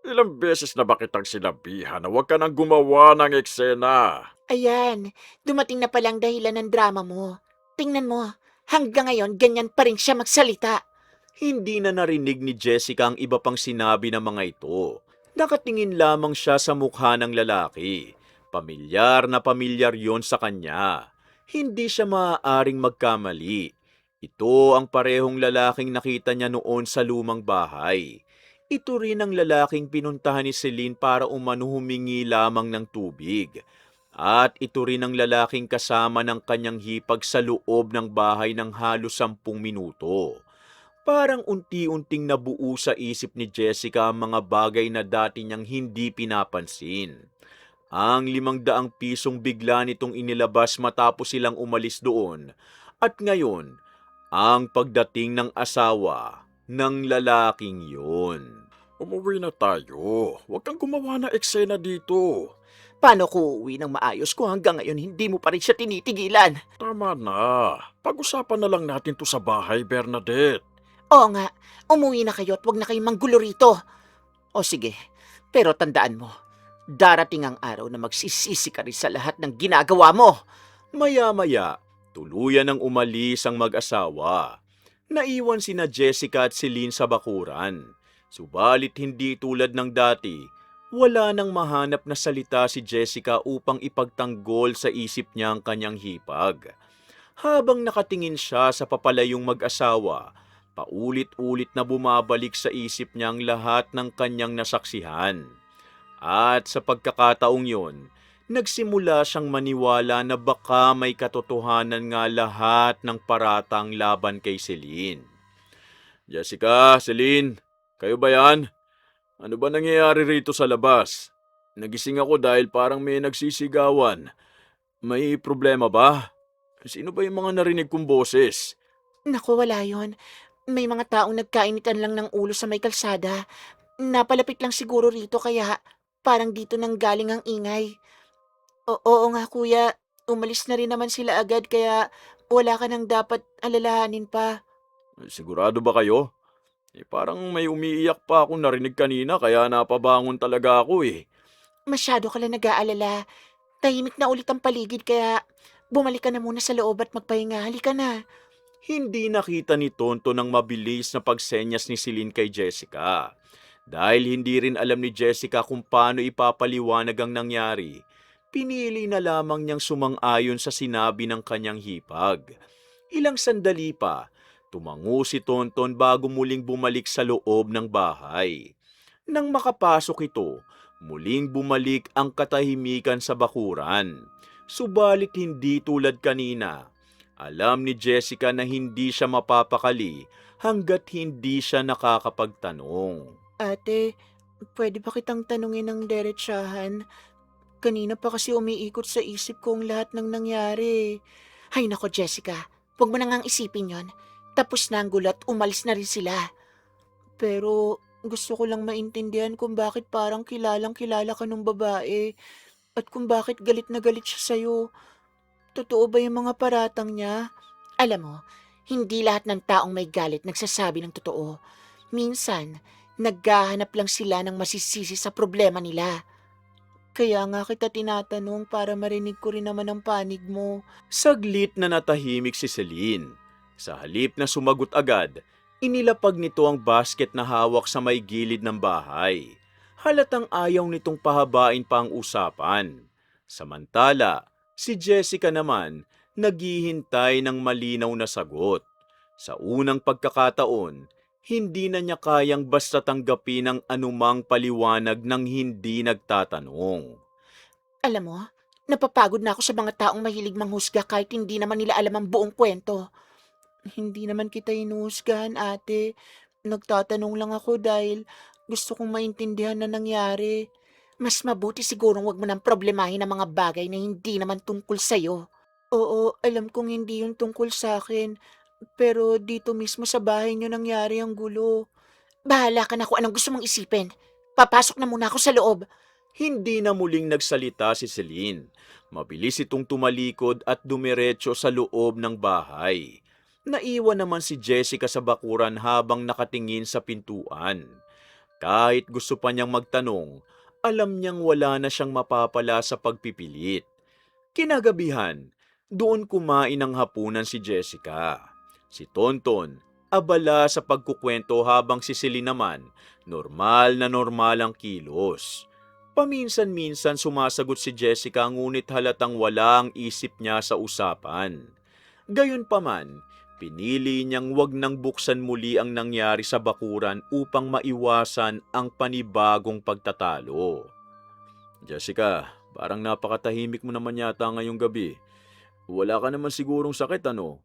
Ilang beses na ba kitang sinabihan na huwag ka nang gumawa ng eksena? Ayan, dumating na palang dahilan ng drama mo. Tingnan mo, hanggang ngayon ganyan pa rin siya magsalita. Hindi na narinig ni Jessica ang iba pang sinabi ng mga ito. Nakatingin lamang siya sa mukha ng lalaki. Pamilyar na pamilyar yon sa kanya. Hindi siya maaaring magkamali. Ito ang parehong lalaking nakita niya noon sa lumang bahay. Ito rin ang lalaking pinuntahan ni Celine para umano humingi lamang ng tubig. At ito rin ang lalaking kasama ng kanyang hipag sa loob ng bahay ng halos 10 minuto. Parang unti-unting nabuo sa isip ni Jessica ang mga bagay na dati niyang hindi pinapansin. Ang 500 pisong bigla nitong inilabas matapos silang umalis doon. At ngayon, ang pagdating ng asawa ng lalaking yun. Umuwi na tayo. Huwag kang gumawa ng eksena dito. Paano ko uuwi ng maayos kung hanggang ngayon hindi mo pa rin siya tinitigilan? Tama na. Pag-usapan na lang natin to sa bahay, Bernadette. Oo nga, umuwi na kayo at huwag na kayong manggulo rito. O sige, pero tandaan mo, darating ang araw na magsisisi ka rin sa lahat ng ginagawa mo. Maya-maya, tuluyan ng umalis ang mag-asawa. Naiwan sina Jessica at Celine sa bakuran. Subalit hindi tulad ng dati, wala nang mahanap na salita si Jessica upang ipagtanggol sa isip niya ang kanyang hipag. Habang nakatingin siya sa papalayong mag-asawa, paulit-ulit na bumabalik sa isip niya ang lahat ng kanyang nasaksihan. At sa pagkakataong yon, nagsimula siyang maniwala na baka may katotohanan nga lahat ng paratang laban kay Celine. Jessica, Celine, kayo ba yan? Ano ba nangyayari rito sa labas? Nagising ako dahil parang may nagsisigawan. May problema ba? Sino ba yung mga narinig kong boses? Naku, wala yon. May mga taong nagkainitan lang ng ulo sa may kalsada. Napalapit lang siguro rito kaya parang dito nang galing ang ingay. Oo nga kuya, umalis na rin naman sila agad kaya wala ka nang dapat alalahanin pa. Sigurado ba kayo? Parang may umiiyak pa akong narinig kanina kaya napabangon talaga ako eh. Masyado ka lang nag-aalala. Tahimik na ulit ang paligid kaya bumalik ka na muna sa loob at magpahinga. Halika na. Hindi nakita ni Tonto ng mabilis na pagsenyas ni Celine kay Jessica. Dahil hindi rin alam ni Jessica kung paano ipapaliwanag ang nangyari, pinili na lamang niyang sumang-ayon sa sinabi ng kanyang hipag. Ilang sandali pa, tumango si Tonton bago muling bumalik sa loob ng bahay. Nang makapasok ito, muling bumalik ang katahimikan sa bakuran. Subalit hindi tulad kanina. Alam ni Jessica na hindi siya mapapakali hanggat hindi siya nakakapagtanong. Ate, pwede ba kitang tanungin ng diretsahan? Kanina pa kasi umiikot sa isip ko ang lahat ng nangyari. Hay nako Jessica, huwag mo na ngang isipin yon. Tapos na ang gulat, umalis na rin sila. Pero gusto ko lang maintindihan kung bakit parang kilalang kilala ka nung babae at kung bakit galit na galit siya sa'yo. Totoo ba yung mga paratang niya? Alam mo, hindi lahat ng taong may galit nagsasabi ng totoo. Minsan, naghahanap lang sila ng masisisi sa problema nila. Kaya nga kita tinatanong para marinig ko rin naman ang panig mo. Saglit na natahimik si Celine. Sa halip na sumagot agad, inilapag nito ang basket na hawak sa may gilid ng bahay. Halatang ayaw nitong pahabain pa ang usapan. Samantala, si Jessica naman naghihintay ng malinaw na sagot. Sa unang pagkakataon, hindi na niya kayang basta tanggapin ang anumang paliwanag ng hindi nagtatanong. Alam mo, napapagod na ako sa mga taong mahilig manghusga kahit hindi naman nila alam ang buong kwento. Hindi naman kita hinuhusgahan, ate. Nagtatanong lang ako dahil gusto kong maintindihan na nangyari. Mas mabuti sigurong wag mo nang problemahin ang mga bagay na hindi naman tungkol sa'yo. Oo, alam kong hindi yun tungkol sa akin. Pero dito mismo sa bahay niyo nangyari ang gulo. Bahala ka na kung anong gusto mong isipin. Papasok na muna ako sa loob. Hindi na muling nagsalita si Celine. Mabilis itong tumalikod at dumiretso sa loob ng bahay. Naiwan naman si Jessica sa bakuran habang nakatingin sa pintuan. Kahit gusto pa niyang magtanong, alam niyang wala na siyang mapapala sa pagpipilit. Kinagabihan, doon kumain ng hapunan si Jessica. Si Tonton, abala sa pagkukwento habang si Celine naman, normal na normal ang kilos. Paminsan-minsan sumasagot si Jessica ngunit halatang wala ang isip niya sa usapan. Gayunpaman, pinili niyang wag nang buksan muli ang nangyari sa bakuran upang maiwasan ang panibagong pagtatalo. Jessica, parang napakatahimik mo naman yata ngayong gabi. Wala ka naman sigurong sakit, ano?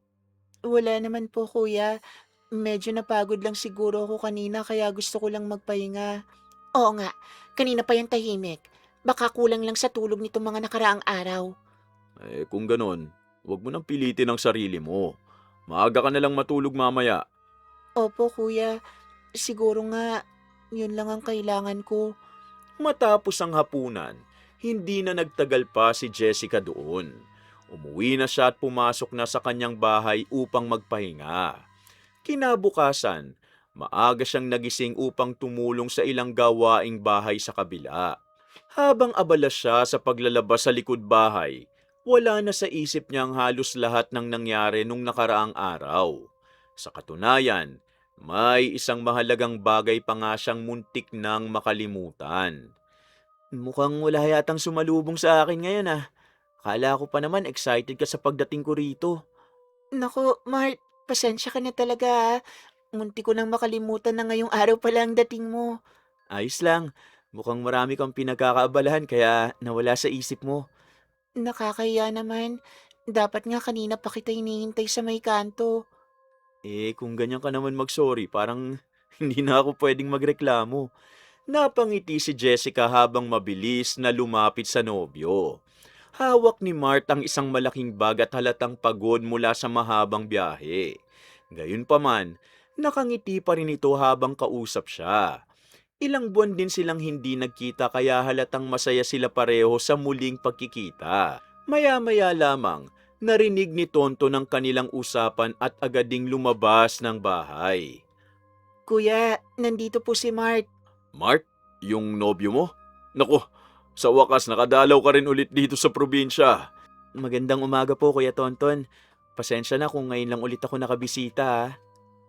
Wala naman po, kuya. Medyo napagod lang siguro ako kanina kaya gusto ko lang magpahinga. Oo nga, kanina pa yung tahimik. Baka kulang lang sa tulog nitong mga nakaraang araw. Kung ganon, huwag mo nang pilitin ang sarili mo. Maaga ka na lang matulog mamaya. Opo, kuya. Siguro nga, yun lang ang kailangan ko. Matapos ang hapunan, hindi na nagtagal pa si Jessica doon. Umuwi na siya at pumasok na sa kanyang bahay upang magpahinga. Kinabukasan, maaga siyang nagising upang tumulong sa ilang gawaing bahay sa kabila. Habang abala siya sa paglalabas sa likod bahay, wala na sa isip niya ang halos lahat ng nangyari nung nakaraang araw. Sa katunayan, may isang mahalagang bagay pa nga siyang muntik nang makalimutan. Mukhang wala yatang sumalubong sa akin ngayon ah. Kala ko pa naman excited ka sa pagdating ko rito. Naku, Mart, pasensya ka na talaga, ah. Munti ko nang makalimutan na ngayong araw pala ang dating mo. Ayos lang, mukhang marami kang pinagkakaabalahan kaya nawala sa isip mo. Nakakahiya naman. Dapat nga kanina pa kita hinihintay sa may kanto. Kung ganyan ka naman mag-sorry, parang hindi na ako pwedeng magreklamo. Napangiti si Jessica habang mabilis na lumapit sa nobyo. Hawak ni Mart ang isang malaking bag at halatang pagod mula sa mahabang biyahe. Gayunpaman, nakangiti pa rin ito habang kausap siya. Ilang buwan din silang hindi nagkita kaya halatang masaya sila pareho sa muling pagkikita. Maya-maya lamang, narinig ni Tonto ng kanilang usapan at agad ding lumabas ng bahay. Kuya, nandito po si Mart. Mart, yung nobyo mo? Naku, sa wakas nakadalaw ka rin ulit dito sa probinsya. Magandang umaga po, Kuya Tonton. Pasensya na kung ngayon lang ulit ako nakabisita ha.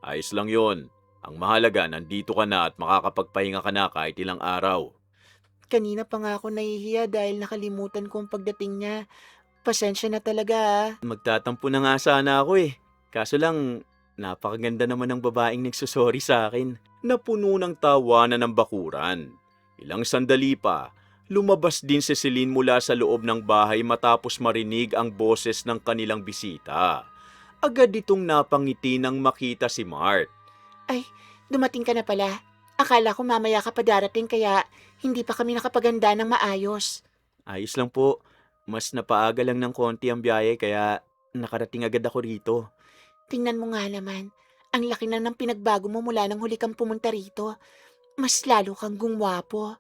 Ayos lang yon. Ang mahalaga, nandito ka na at makakapagpahinga ka na kahit ilang araw. Kanina pa nga ako nahihiya dahil nakalimutan ko ang pagdating niya. Pasensya na talaga, ah. Magtatampo na nga sana ako eh. Kaso lang, napakaganda naman ng babaeng nagsusorry sa akin. Napuno ng tawanan ng bakuran. Ilang sandali pa, lumabas din si Celine mula sa loob ng bahay matapos marinig ang boses ng kanilang bisita. Agad itong napangiti nang makita si Mart. Ay, dumating ka na pala. Akala ko mamaya ka pa darating kaya hindi pa kami nakapaganda ng maayos. Ayos lang po. Mas napaaga lang ng konti ang biyahe kaya nakarating agad ako rito. Tingnan mo nga naman. Ang laki na ng pinagbago mo mula nang huli kang pumunta rito. Mas lalo kang gumwapo.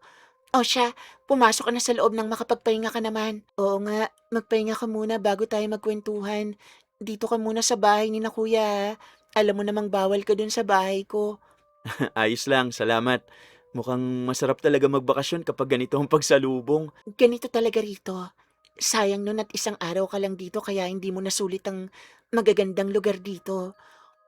O siya, pumasok ka na sa loob ng makapagpahinga ka naman. Oo nga, magpahinga ka muna bago tayo magkwentuhan. Dito ka muna sa bahay ni na kuya, ha? Alam mo namang bawal ka dun sa bahay ko. Ayos lang, salamat. Mukhang masarap talaga magbakasyon kapag ganito ang pagsalubong. Ganito talaga rito. Sayang nun at isang araw ka lang dito kaya hindi mo nasulit ang magagandang lugar dito.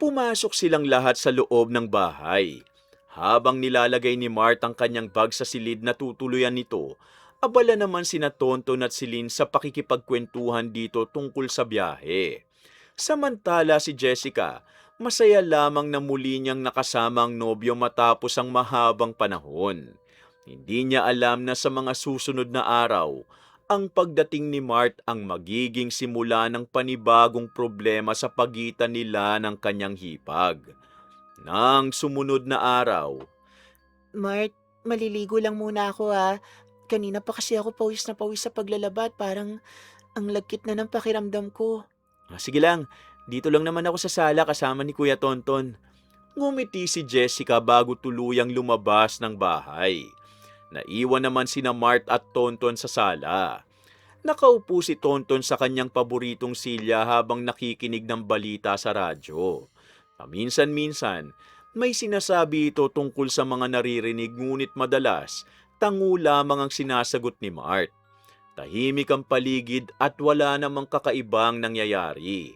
Pumasok silang lahat sa loob ng bahay. Habang nilalagay ni Mart ang kanyang bag sa silid na tutuluyan nito, abala naman sina Tonton at Celine sa pakikipagkwentuhan dito tungkol sa biyahe. Samantala si Jessica, masaya lamang na muli niyang nakasama ang nobyo matapos ang mahabang panahon. Hindi niya alam na sa mga susunod na araw, ang pagdating ni Mart ang magiging simula ng panibagong problema sa pagitan nila ng kanyang hipag. Nang sumunod na araw, Mart, maliligo lang muna ako, ha. Kanina pa kasi ako pawis na pawis sa paglalaba at parang ang lagkit na ng pakiramdam ko. Sige lang, dito lang naman ako sa sala kasama ni Kuya Tonton. ngumiti si Jessica bago tuluyang lumabas ng bahay. Naiwan naman sina Mart at Tonton sa sala. Nakaupo si Tonton sa kanyang paboritong silya habang nakikinig ng balita sa radyo. Paminsan-minsan, may sinasabi ito tungkol sa mga naririnig ngunit madalas, tango lamang ang sinasagot ni Mart. Tahimik ang paligid at wala namang kakaibang nangyayari.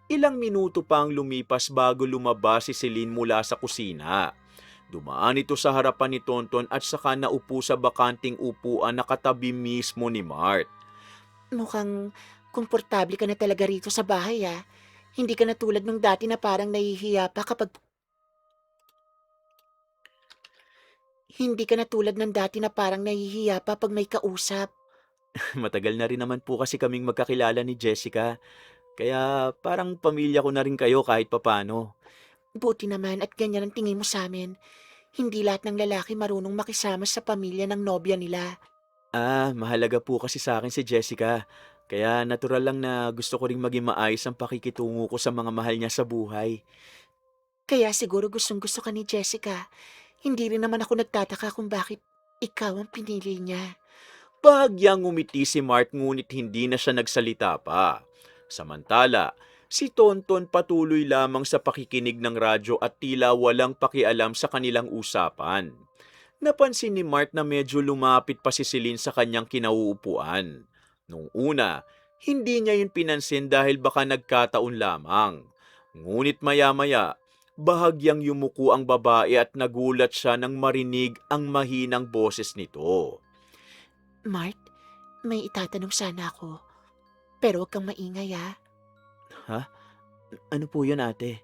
Ilang minuto pang lumipas bago lumabas si Celine mula sa kusina. Dumaan ito sa harapan ni Tonton at saka naupo sa bakanting upuan na katabi mismo ni Mart. Mukhang komportable ka na talaga rito sa bahay, ha. Hindi ka na tulad nung dati na parang nahihiya pa kapag... Hindi ka na tulad ng dati na parang nahihiya pa pag may kausap. Matagal na rin naman po kasi kaming magkakilala ni Jessica. Kaya parang pamilya ko na rin kayo kahit papano. Buti naman at ganyan ang tingin mo sa amin. Hindi lahat ng lalaki marunong makisama sa pamilya ng nobya nila. Mahalaga po kasi sa akin si Jessica. Kaya natural lang na gusto ko ring maging maayos ang pakikitungo ko sa mga mahal niya sa buhay. Kaya siguro gustong-gusto ka ni Jessica. Hindi rin naman ako nagtataka kung bakit ikaw ang pinili niya. Bahagyang ngumiti si Mart ngunit hindi na siya nagsalita pa. Samantala, si Tonton patuloy lamang sa pakikinig ng radyo at tila walang pakialam sa kanilang usapan. Napansin ni Mart na medyo lumapit pa si Celine sa kanyang kinauupuan. Nung una, hindi niya yun pinansin dahil baka nagkataon lamang. Ngunit maya-maya, bahagyang yumuko ang babae at nagulat siya nang marinig ang mahinang boses nito. Mart, may itatanong sana ako. Pero huwag kang maingay Ha? Ano po yun, ate?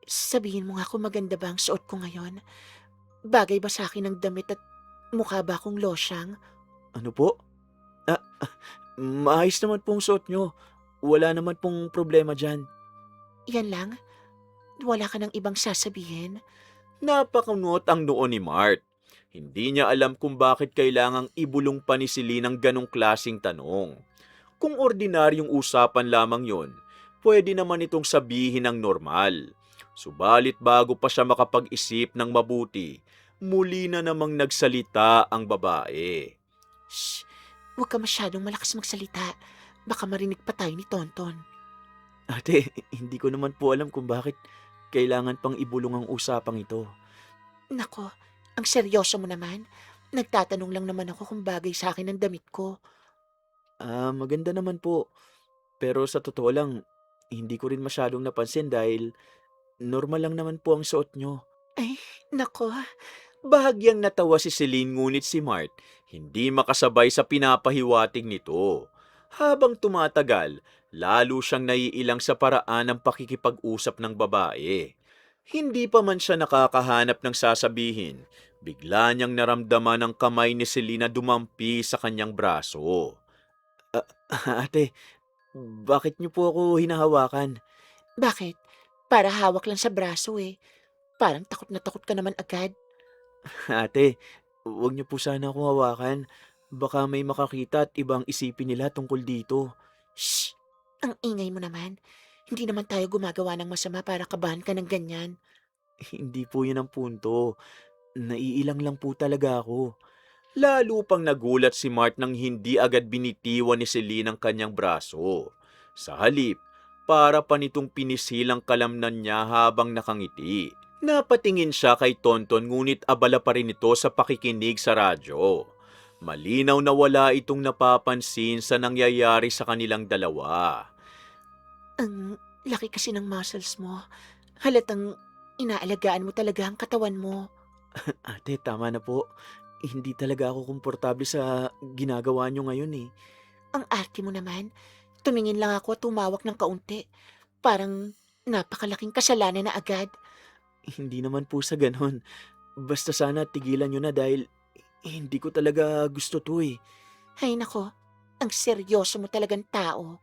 Sabihin mo nga kung maganda ba ang suot ko ngayon. Bagay ba sa akin ang damit at mukha ba akong losyang? Ano po? Maayos naman pong suot nyo. Wala naman pong problema dyan. Yan lang? Wala ka ng ibang sasabihin? Napakunot ang noo ni Mart. Hindi niya alam kung bakit kailangang ibulong pa ni Celine ang ganong klasing tanong. Kung ordinaryong usapan lamang yon, pwede naman itong sabihin ng normal. Subalit bago pa siya makapag-isip ng mabuti, muli na namang nagsalita ang babae. Shh! Huwag ka masyadong malakas magsalita. Baka marinig pa tayo ni Tonton. Ate, hindi ko naman po alam kung bakit kailangan pang ibulong ang usapang ito. Nako, ang seryoso mo naman. Nagtatanong lang naman ako kung bagay sa akin ang damit ko. Maganda naman po. Pero sa totoo lang, hindi ko rin masyadong napansin dahil normal lang naman po ang suot nyo. Ay, nako. Bahagyang natawa si Celine ngunit si Mart hindi makasabay sa pinapahiwatig nito. Habang tumatagal, lalo siyang naiilang sa paraan ng pakikipag-usap ng babae. Hindi pa man siya nakakahanap ng sasabihin, bigla niyang naramdaman ang kamay ni Celine na dumampi sa kanyang braso. Ate, bakit niyo po ako hinahawakan? Bakit? Para hawak lang sa braso eh. Parang takot na takot ka naman agad. Ate, huwag niyo po sana akong hawakan. Baka may makakita at ibang isipin nila tungkol dito. Shh! Ang ingay mo naman. Hindi naman tayo gumagawa ng masama para kabahan ka ng ganyan. Hindi po yun ang punto. Naiilang lang po talaga ako. Lalo pang nagulat si Mart nang hindi agad binitiwan ni Celine ang kanyang braso. Sa halip, para pa nitong pinisilang kalamnan niya habang nakangiti. Napatingin siya kay Tonton ngunit abala pa rin ito sa pakikinig sa radyo. Malinaw na wala itong napapansin sa nangyayari sa kanilang dalawa. Ang laki kasi ng muscles mo. Halatang inaalagaan mo talaga ang katawan mo. Ate, tama na po. Hindi talaga ako komportable sa ginagawa niyo ngayon eh. Ang arte mo naman. Tumingin lang ako at tumawak ng kaunti. Parang napakalaking kasalanan na agad. Hindi naman po sa ganon. Basta sana tigilan niyo na dahil hindi ko talaga gusto to eh. Ay nako, ang seryoso mo talagang tao.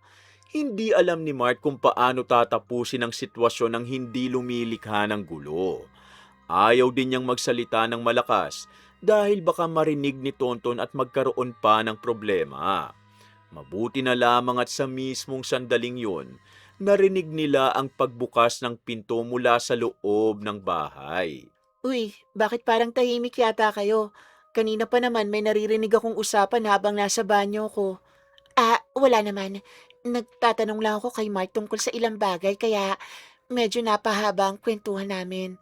Hindi alam ni Mart kung paano tatapusin ang sitwasyon ng hindi lumilikha ng gulo. Ayaw din niyang magsalita ng malakas dahil baka marinig ni Tonton at magkaroon pa ng problema. Mabuti na lamang at sa mismong sandaling yun, narinig nila ang pagbukas ng pinto mula sa loob ng bahay. Uy, bakit parang tahimik yata kayo? Kanina pa naman may naririnig akong usapan habang nasa banyo ko. Wala naman. Nagtatanong lang ako kay Mark tungkol sa ilang bagay kaya medyo napahaba ang kwentuhan namin.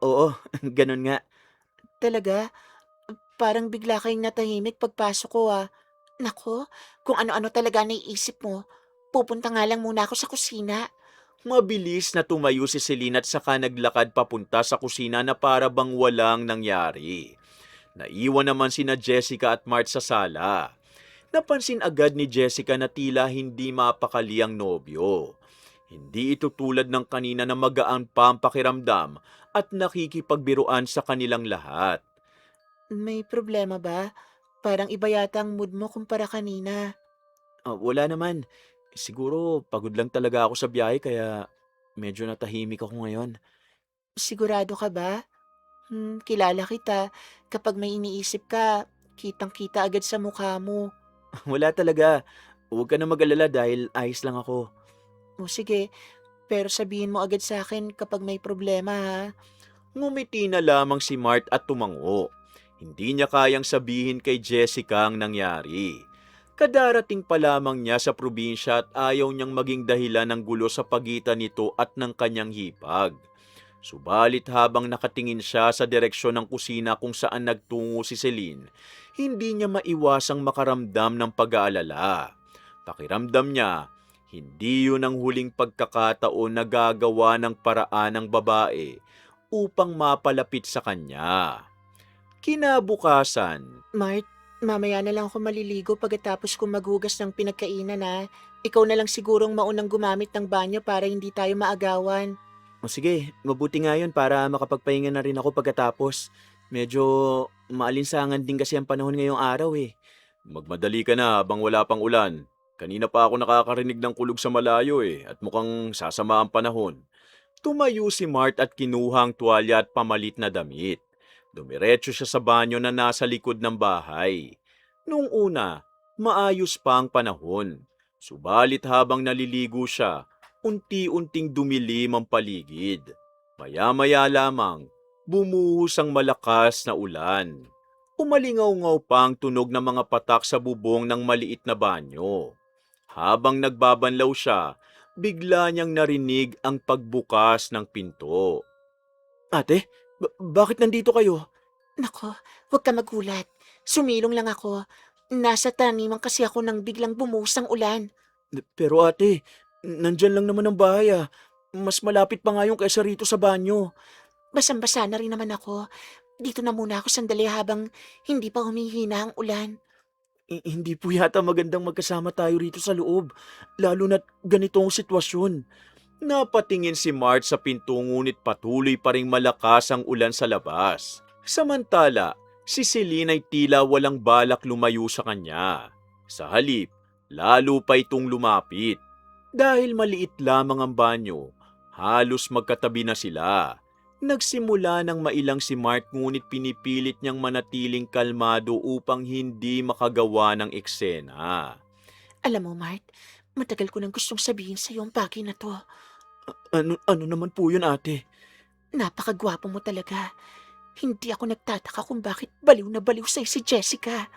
Oo, ganun nga. Talaga? Parang bigla kayong natahimik pagpasok ko. Nako, kung ano-ano talaga naiisip mo, pupunta nga lang muna ako sa kusina. Mabilis na tumayo si Celine at saka naglakad papunta sa kusina na para bang walang nangyari. Naiwan naman sina Jessica at Mart sa sala. Napansin agad ni Jessica na tila hindi mapakali ang nobyo. Hindi ito tulad ng kanina na magaan pa ang pakiramdam at nakikipagbiruan sa kanilang lahat. May problema ba? Parang iba yata ang mood mo kumpara kanina. Wala naman. Siguro pagod lang talaga ako sa biyahe kaya medyo natahimik ako ngayon. Sigurado ka ba? Kilala kita. Kapag may iniisip ka, Kitang-kita agad sa mukha mo. Wala talaga. Huwag ka na mag-alala dahil ayos lang ako. O sige, pero sabihin mo agad sa akin kapag may problema ha. Ngumiti na lamang si Mart at tumango. Hindi niya kayang sabihin kay Jessica ang nangyari. Kadarating pa lamang niya sa probinsya at ayaw niyang maging dahilan ng gulo sa pagitan nito at ng kanyang hipag. Subalit habang nakatingin siya sa direksyon ng kusina kung saan nagtungo si Celine, hindi niya maiwasang makaramdam ng pag-aalala. Pakiramdam niya, hindi yun ang huling pagkakataon na gagawa ng paraan ng babae upang mapalapit sa kanya. Kinabukasan, Mart, mamaya na lang ako maliligo pagkatapos kong maghugas ng pinagkainan ha. Ikaw na lang sigurong maunang gumamit ng banyo para hindi tayo maagawan. o sige, mabuti nga yun para makapagpahinga na rin ako pagkatapos. Medyo maalinsangan din kasi ang panahon ngayong araw eh. Magmadali ka na habang wala pang ulan. Kanina pa ako nakakarinig ng kulog sa malayo eh at mukhang sasama ang panahon. Tumayo si Mart at kinuha ang tuwalya at pamalit na damit. Dumiretso siya sa banyo na nasa likod ng bahay. Noong una, maayos pa ang panahon. Subalit habang naliligo siya, unti-unting dumilim ang paligid. Maya-maya lamang, bumuhos ang malakas na ulan. Umalingaw-ngaw pa ang tunog ng mga patak sa bubong ng maliit na banyo. Habang nagbabanlaw siya, bigla niyang narinig ang pagbukas ng pinto. Ate, bakit nandito kayo? Nako, huwag ka magulat. Sumilong lang ako. Nasa taniman kasi ako nang biglang bumuhos ang ulan. Pero ate, nandyan lang naman ang bahay ah. Mas malapit pa nga yung kaysa rito sa banyo. Basang-basa na rin naman ako. Dito na muna ako sandali habang hindi pa humihina ang ulan. Hindi po yata magandang magkasama tayo rito sa loob, lalo na't ganito ang sitwasyon. Napatingin si Mart sa pinto ngunit patuloy pa ring malakas ang ulan sa labas. Samantala, si Celine ay tila walang balak lumayo sa kanya. Sa halip, lalo pa itong lumapit. Dahil maliit lamang ang banyo, halos magkatabi na sila. Nagsimula ng mailang si Mart ngunit pinipilit niyang manatiling kalmado upang hindi makagawa ng eksena. Alam mo, Mart, matagal ko nang gustong sabihin sa iyo ang bagay na to. Ano naman po yun ate? Napakagwapo mo talaga. Hindi ako nagtataka kung bakit baliw na baliw sa'yo si Jessica.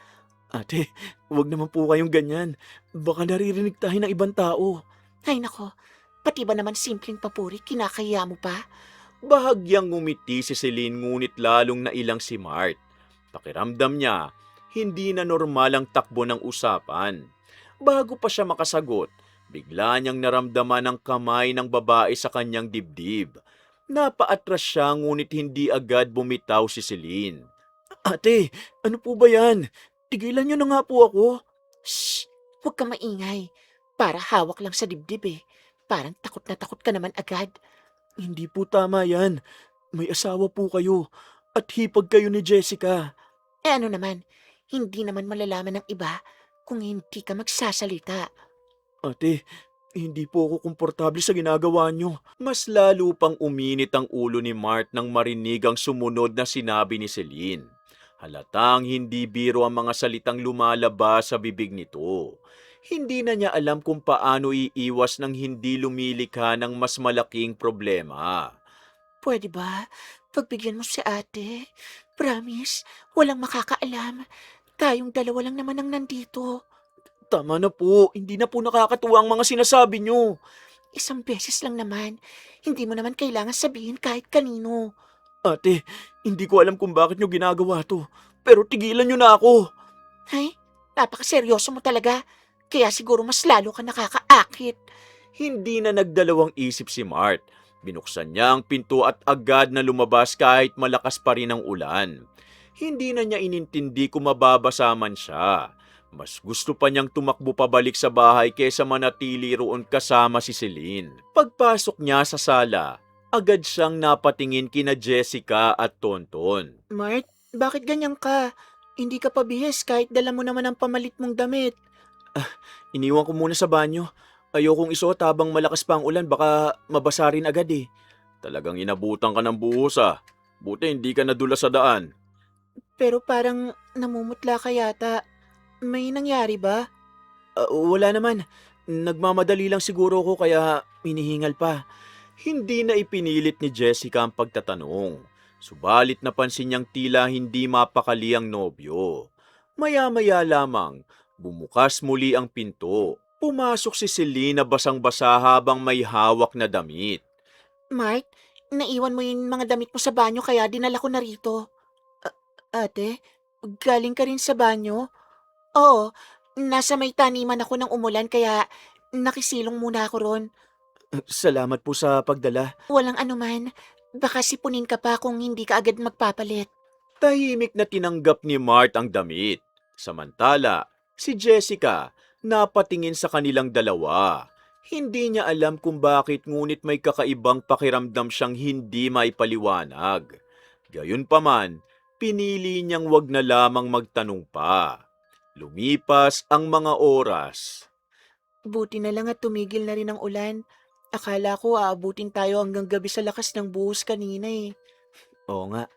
Ate, wag naman po kayong ganyan. Baka naririnig tayo ng ibang tao. Ay nako, pati ba naman simpleng papuri kinakaya mo pa? Bahagyang ngumiti si Celine ngunit lalong nailang si Mart. Pakiramdam niya, hindi na normal ang takbo ng usapan. Bago pa siya makasagot, bigla niyang naramdaman ang kamay ng babae sa kanyang dibdib. Napaatras siya ngunit hindi agad bumitaw si Celine. Ate, ano po ba yan? Tigilan niyo na nga po ako. Shh! Huwag ka maingay. Para hawak lang sa dibdib eh. Parang takot na takot ka naman agad. Hindi po tama yan. May asawa po kayo at hipag kayo ni Jessica. Eh ano naman, hindi naman malalaman ng iba kung hindi ka magsasalita. Ate, hindi po ako komportable sa ginagawa niyo. Mas lalo pang uminit ang ulo ni Mart nang marinig ang sumunod na sinabi ni Celine. Halatang hindi biro ang mga salitang lumalabas sa bibig nito. Hindi na niya alam kung paano iiwas nang hindi lumilikha ng mas malaking problema. Pwede ba? Pagbigyan mo si ate. Promise, walang makakaalam. Tayong dalawa lang naman ang nandito. Tama na po, hindi na po nakakatuwa ang mga sinasabi niyo. Isang beses lang naman. Hindi mo naman kailangan sabihin kahit kanino. Ate, hindi ko alam kung bakit niyo ginagawa to. Pero tigilan niyo na ako. Ay, napakaseryoso mo talaga. Kaya siguro mas lalo ka nakakaakit. Hindi na nagdalawang isip si Mart. Binuksan niya ang pinto at agad na lumabas kahit malakas pa rin ang ulan. Hindi na niya inintindi kung mababasa man siya. Mas gusto pa niyang tumakbo pabalik sa bahay kaysa manatili roon kasama si Celine. Pagpasok niya sa sala, agad siyang napatingin kina Jessica at Tonton. Mart, bakit ganyan ka? Hindi ka pabihis kahit dala mo naman ang pamalit mong damit. Iniwan ko muna sa banyo. Ayokong isuot habang malakas pa ang ulan, baka mabasa rin agad eh. Talagang inabutan ka ng buhos ah. Buti hindi ka nadula sa daan. Pero parang namumutla ka yata. May nangyari ba? Wala naman. Nagmamadali lang siguro ako kaya hinihingal pa. Hindi na ipinilit ni Jessica ang pagtatanong. Subalit napansin niyang tila hindi mapakali ang nobyo. Maya-maya lamang, bumukas muli ang pinto. Pumasok si Celine na basang-basa habang may hawak na damit. Mark, naiwan mo yung mga damit mo sa banyo kaya dinala ko na rito. Ate, galing ka rin sa banyo? Oo, nasa may taniman ako ng umulan kaya nakisilong muna ako ron. Salamat po sa pagdala. Walang anuman. Baka sipunin ka pa kung hindi ka agad magpapalit. Tahimik na tinanggap ni Mart ang damit. Samantala, si Jessica napatingin sa kanilang dalawa. Hindi niya alam kung bakit ngunit may kakaibang pakiramdam siyang hindi maipaliwanag. Gayunpaman, pinili niyang wag na lamang magtanong pa. Lumipas ang mga oras. Buti na lang at tumigil na rin ang ulan. Akala ko aabutin tayo hanggang gabi sa lakas ng buhos kanina eh. Oo nga,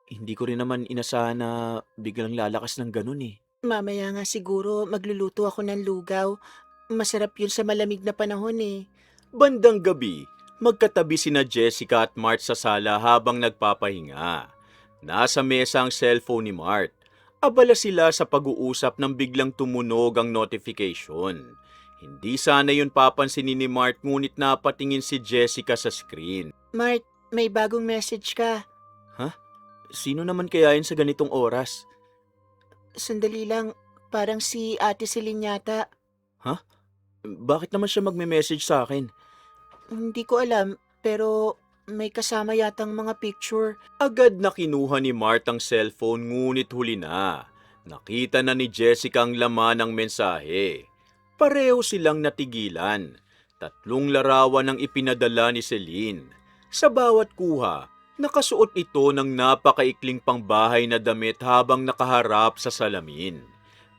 hindi ko rin naman inasahan na biglang lalakas ng ganun eh. Mamaya nga siguro magluluto ako ng lugaw. Masarap yun sa malamig na panahon eh. Bandang gabi, magkatabi sina Jessica at Mart sa sala habang nagpapahinga. Nasa mesa ang cellphone ni Mart. Abala sila sa pag-uusap nang biglang tumunog ang notification. Hindi sana yun papansinin ni Mart ngunit napatingin si Jessica sa screen. Mart, may bagong message ka. Sino naman kaya yun sa ganitong oras? Sandali lang, parang si Ate Celine yata. Bakit naman siya magme-message sa akin? Hindi ko alam, pero may kasama yatang mga picture. Agad na kinuha ni Mart ang cellphone ngunit huli na. Nakita na ni Jessica ang laman ng mensahe. Pareho silang natigilan. 3 larawan ang ipinadala ni Celine. Sa bawat kuha, nakasuot ito ng napakaikling pangbahay na damit habang nakaharap sa salamin.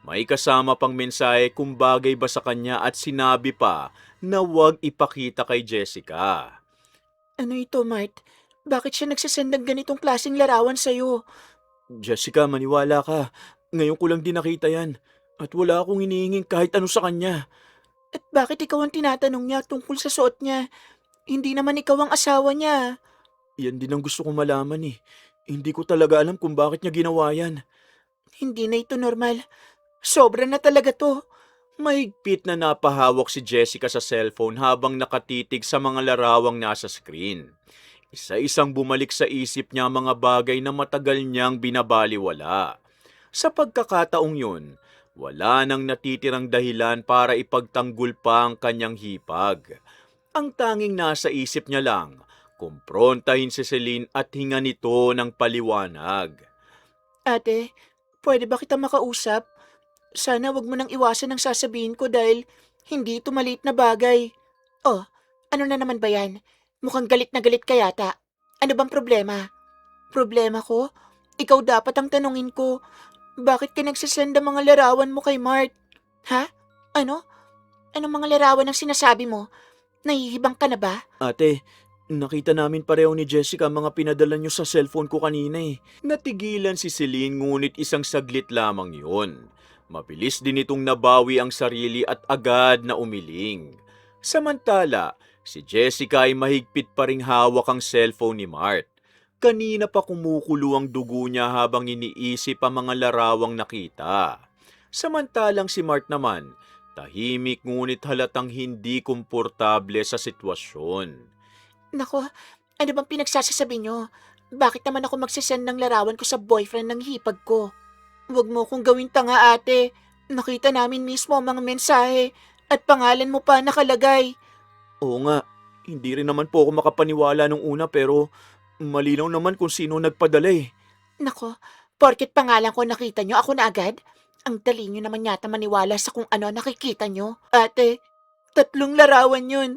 May kasama pang mensahe kung bagay ba sa kanya at sinabi pa na huwag ipakita kay Jessica. Ano ito, Mart? Bakit siya nagsasend ng ganitong klaseng larawan sa'yo? Jessica, maniwala ka. Ngayon ko lang din nakita yan. At wala akong hinihinging kahit ano sa kanya. At bakit ikaw ang tinatanong niya tungkol sa suot niya? Hindi naman ikaw ang asawa niya. Yan din ang gusto kong malaman eh. Hindi ko talaga alam kung bakit niya ginawa yan. Hindi na ito normal. Sobra na talaga to. Mahigpit na napahawak si Jessica sa cellphone habang nakatitig sa mga larawang nasa screen. Isa-isang bumalik sa isip niya ang mga bagay na matagal niyang binabaliwala. Sa pagkakataong yun, wala nang natitirang dahilan para ipagtanggol pa ang kanyang hipag. Ang tanging nasa isip niya lang, kumprontahin si Celine at hinga nito ng paliwanag. Ate, pwede ba kita makausap? Sana wag mo nang iwasan ang sasabihin ko dahil hindi ito maliit na bagay. Oh, ano na naman ba yan? Mukhang galit na galit ka yata. Ano bang problema? Problema ko? Ikaw dapat ang tanungin ko. Bakit ka nagsasend ng mga larawan mo kay Mart? Ha? Ano? Anong mga larawan ang sinasabi mo? Nahihibang ka na ba? Ate, nakita namin pareho ni Jessica ang mga pinadala niyo sa cellphone ko kanina eh. Natigilan si Celine ngunit isang saglit lamang yun. Mabilis din itong nabawi ang sarili at agad na umiling. Samantala, si Jessica ay mahigpit pa ring hawak ang cellphone ni Mart. Kanina pa kumukulo ang dugo niya habang iniisip ang mga larawang nakita. Samantalang si Mart naman, tahimik ngunit halatang hindi komportable sa sitwasyon. Nako, ano bang pinagsasasabi nyo? Bakit naman ako magsasend ng larawan ko sa boyfriend ng hipag ko? Huwag mo kong gawin tanga, ate. Nakita namin mismo ang mga mensahe at pangalan mo pa nakalagay. Oo nga, hindi rin naman po ako makapaniwala nung una pero malinaw naman kung sino nagpadala eh. Nako, porket pangalan ko nakita nyo, ako na agad? Ang dali nyo naman yata maniwala sa kung ano nakikita nyo. Ate, 3 larawan yun.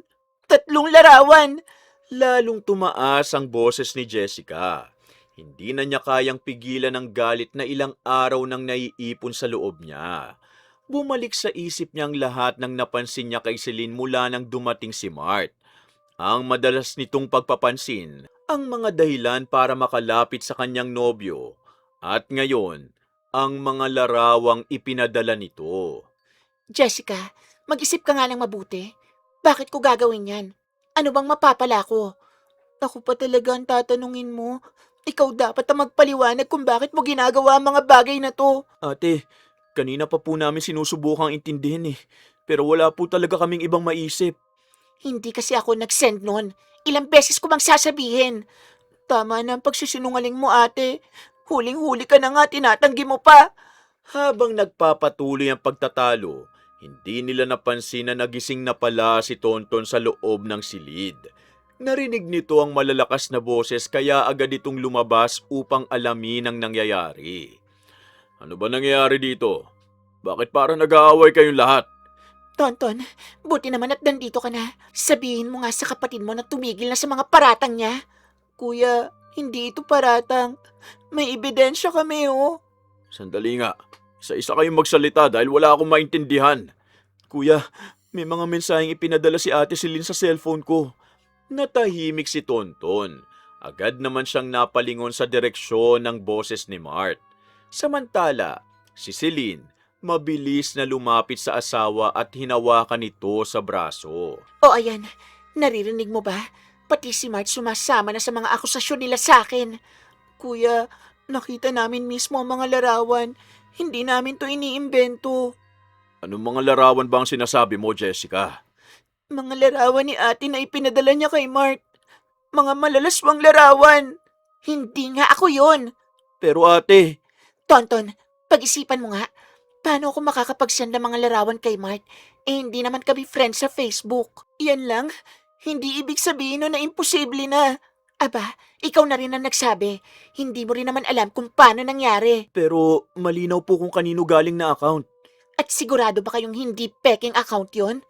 3 larawan! Lalong tumaas ang boses ni Jessica. Hindi na niya kayang pigilan ang galit na ilang araw nang naiipon sa loob niya. Bumalik sa isip niya ang lahat ng napansin niya kay Celine mula nang dumating si Mart. Ang madalas nitong pagpapansin, ang mga dahilan para makalapit sa kanyang nobyo, At ngayon, ang mga larawang ipinadala nito. Jessica, mag-isip ka nga ng mabuti. Bakit ko gagawin yan? Ano bang mapapala ko? Ako pa talaga ang tatanungin mo. Ikaw dapat ang magpaliwanag kung bakit mo ginagawa ang mga bagay na to. Ate, kanina pa po namin sinusubukang intindihin eh. Pero wala po talaga kaming ibang maisip. Hindi kasi ako nag-send nun. Ilang beses ko bang sasabihin? Tama na ang pagsisinungaling mo, ate. Huling-huli ka na nga, tinatanggi mo pa. Habang nagpapatuloy ang pagtatalo, hindi nila napansin na nagising na pala si Tonton sa loob ng silid. Narinig nito ang malalakas na boses kaya agad itong lumabas upang alamin ang nangyayari. Ano ba nangyayari dito? Bakit parang nag-aaway kayong lahat? Tonton, buti naman at nandito ka na. Sabihin mo nga sa kapatid mo na tumigil na sa mga paratang niya. Kuya, hindi ito paratang. May ebidensya kami, oh. Sandali nga. Isa-isa kayong magsalita dahil wala akong maintindihan. Kuya, may mga mensaheng ipinadala si Ate Celine sa cellphone ko. Natahimik si Tonton. Agad naman siyang napalingon sa direksyon ng boses ni Mart. Samantala, si Celine, mabilis na lumapit sa asawa at hinawakan ito sa braso. O ayan, naririnig mo ba? Pati si Mart sumasama na sa mga akusasyon nila sa akin. Kuya, nakita namin mismo ang mga larawan. Hindi namin to iniimbento. Anong mga larawan ba ang sinasabi mo, Jessica? Mga larawan ni ate na ipinadala niya kay Mart. Mga malalaswang larawan. Hindi nga ako yon. Pero ate, Tonton, pag-isipan mo nga. Paano ako makakapagsend ng mga larawan kay Mart? Eh, hindi naman kami friends sa Facebook. Yan lang. Hindi ibig sabihin nun na imposible na. Aba, ikaw na rin ang nagsabi. Hindi mo rin naman alam kung paano nangyari. pero malinaw po kung kanino galing na account. At sigurado ba kayong hindi peking account yon?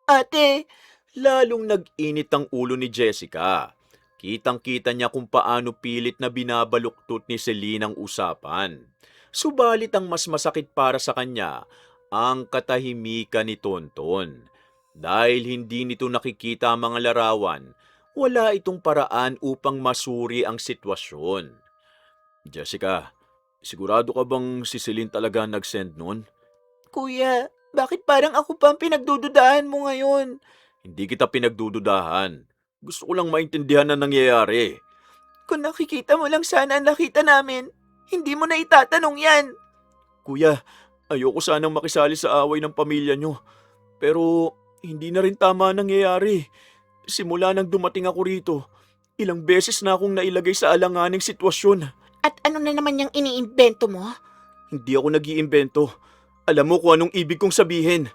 Ate, Lalong nag-init ang ulo ni Jessica. Kitang-kita niya kung paano pilit na binabaluktot ni Celine ang usapan. Subalit ang mas masakit para sa kanya, ang katahimikan ni Tonton. Dahil hindi nito nakikita ang mga larawan, wala itong paraan upang masuri ang sitwasyon. Jessica, sigurado ka bang si Celine talaga nag-send nun? kuya, bakit parang ako pa ang pinagdududahan mo ngayon? Hindi kita pinagdududahan. Gusto ko lang maintindihan ang nangyayari. Kung nakikita mo lang sana ang nakita namin, hindi mo na itatanong yan. Kuya, ayoko sanang makisali sa away ng pamilya nyo. Pero hindi na rin tama ang nangyayari. Simula nang dumating ako rito, ilang beses na akong nailagay sa alanganing sitwasyon. At ano na naman yung iniimbento mo? Hindi ako nag-iimbento. Alam mo kung anong ibig kong sabihin.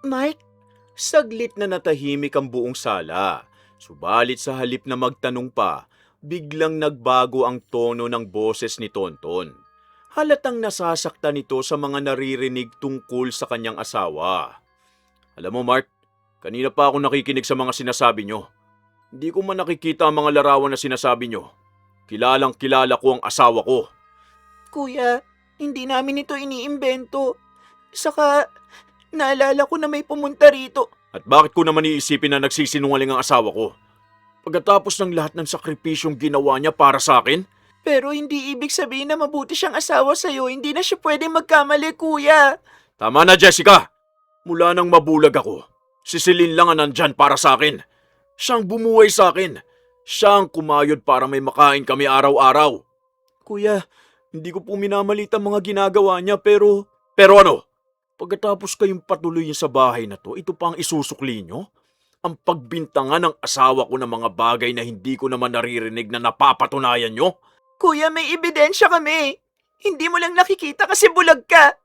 Mark, Saglit na natahimik ang buong sala. Subalit sa halip na magtanong pa, biglang nagbago ang tono ng boses ni Tonton. Halatang nasasaktan ito sa mga naririnig tungkol sa kanyang asawa. Alam mo, Mark, kanina pa ako nakikinig sa mga sinasabi nyo. Hindi ko man nakikita ang mga larawan na sinasabi nyo. Kilalang kilala ko ang asawa ko. kuya, hindi namin ito iniimbento. Saka, naalala ko na may pumunta rito. At bakit ko naman iisipin na nagsisinungaling ang asawa ko? Pagkatapos ng lahat ng sakripisyong ginawa niya para sa akin? Pero hindi ibig sabihin na mabuti siyang asawa sa'yo. Hindi na siya pwedeng magkamali, kuya. Tama na, Jessica! Mula nang mabulag ako, si Celine lang ang nandyan para sa akin. Siyang bumuhay sa akin. Siya ang kumayod para may makain kami araw-araw. Kuya, hindi ko po minamalit ang mga ginagawa niya pero... Pero ano? Pagkatapos kayong patuloy sa bahay na to, ito pa ang isusukli nyo? Ang pagbintangan ng asawa ko ng mga bagay na hindi ko naman naririnig na napapatunayan nyo? Kuya, may ebidensya kami. Hindi mo lang nakikita kasi bulag ka.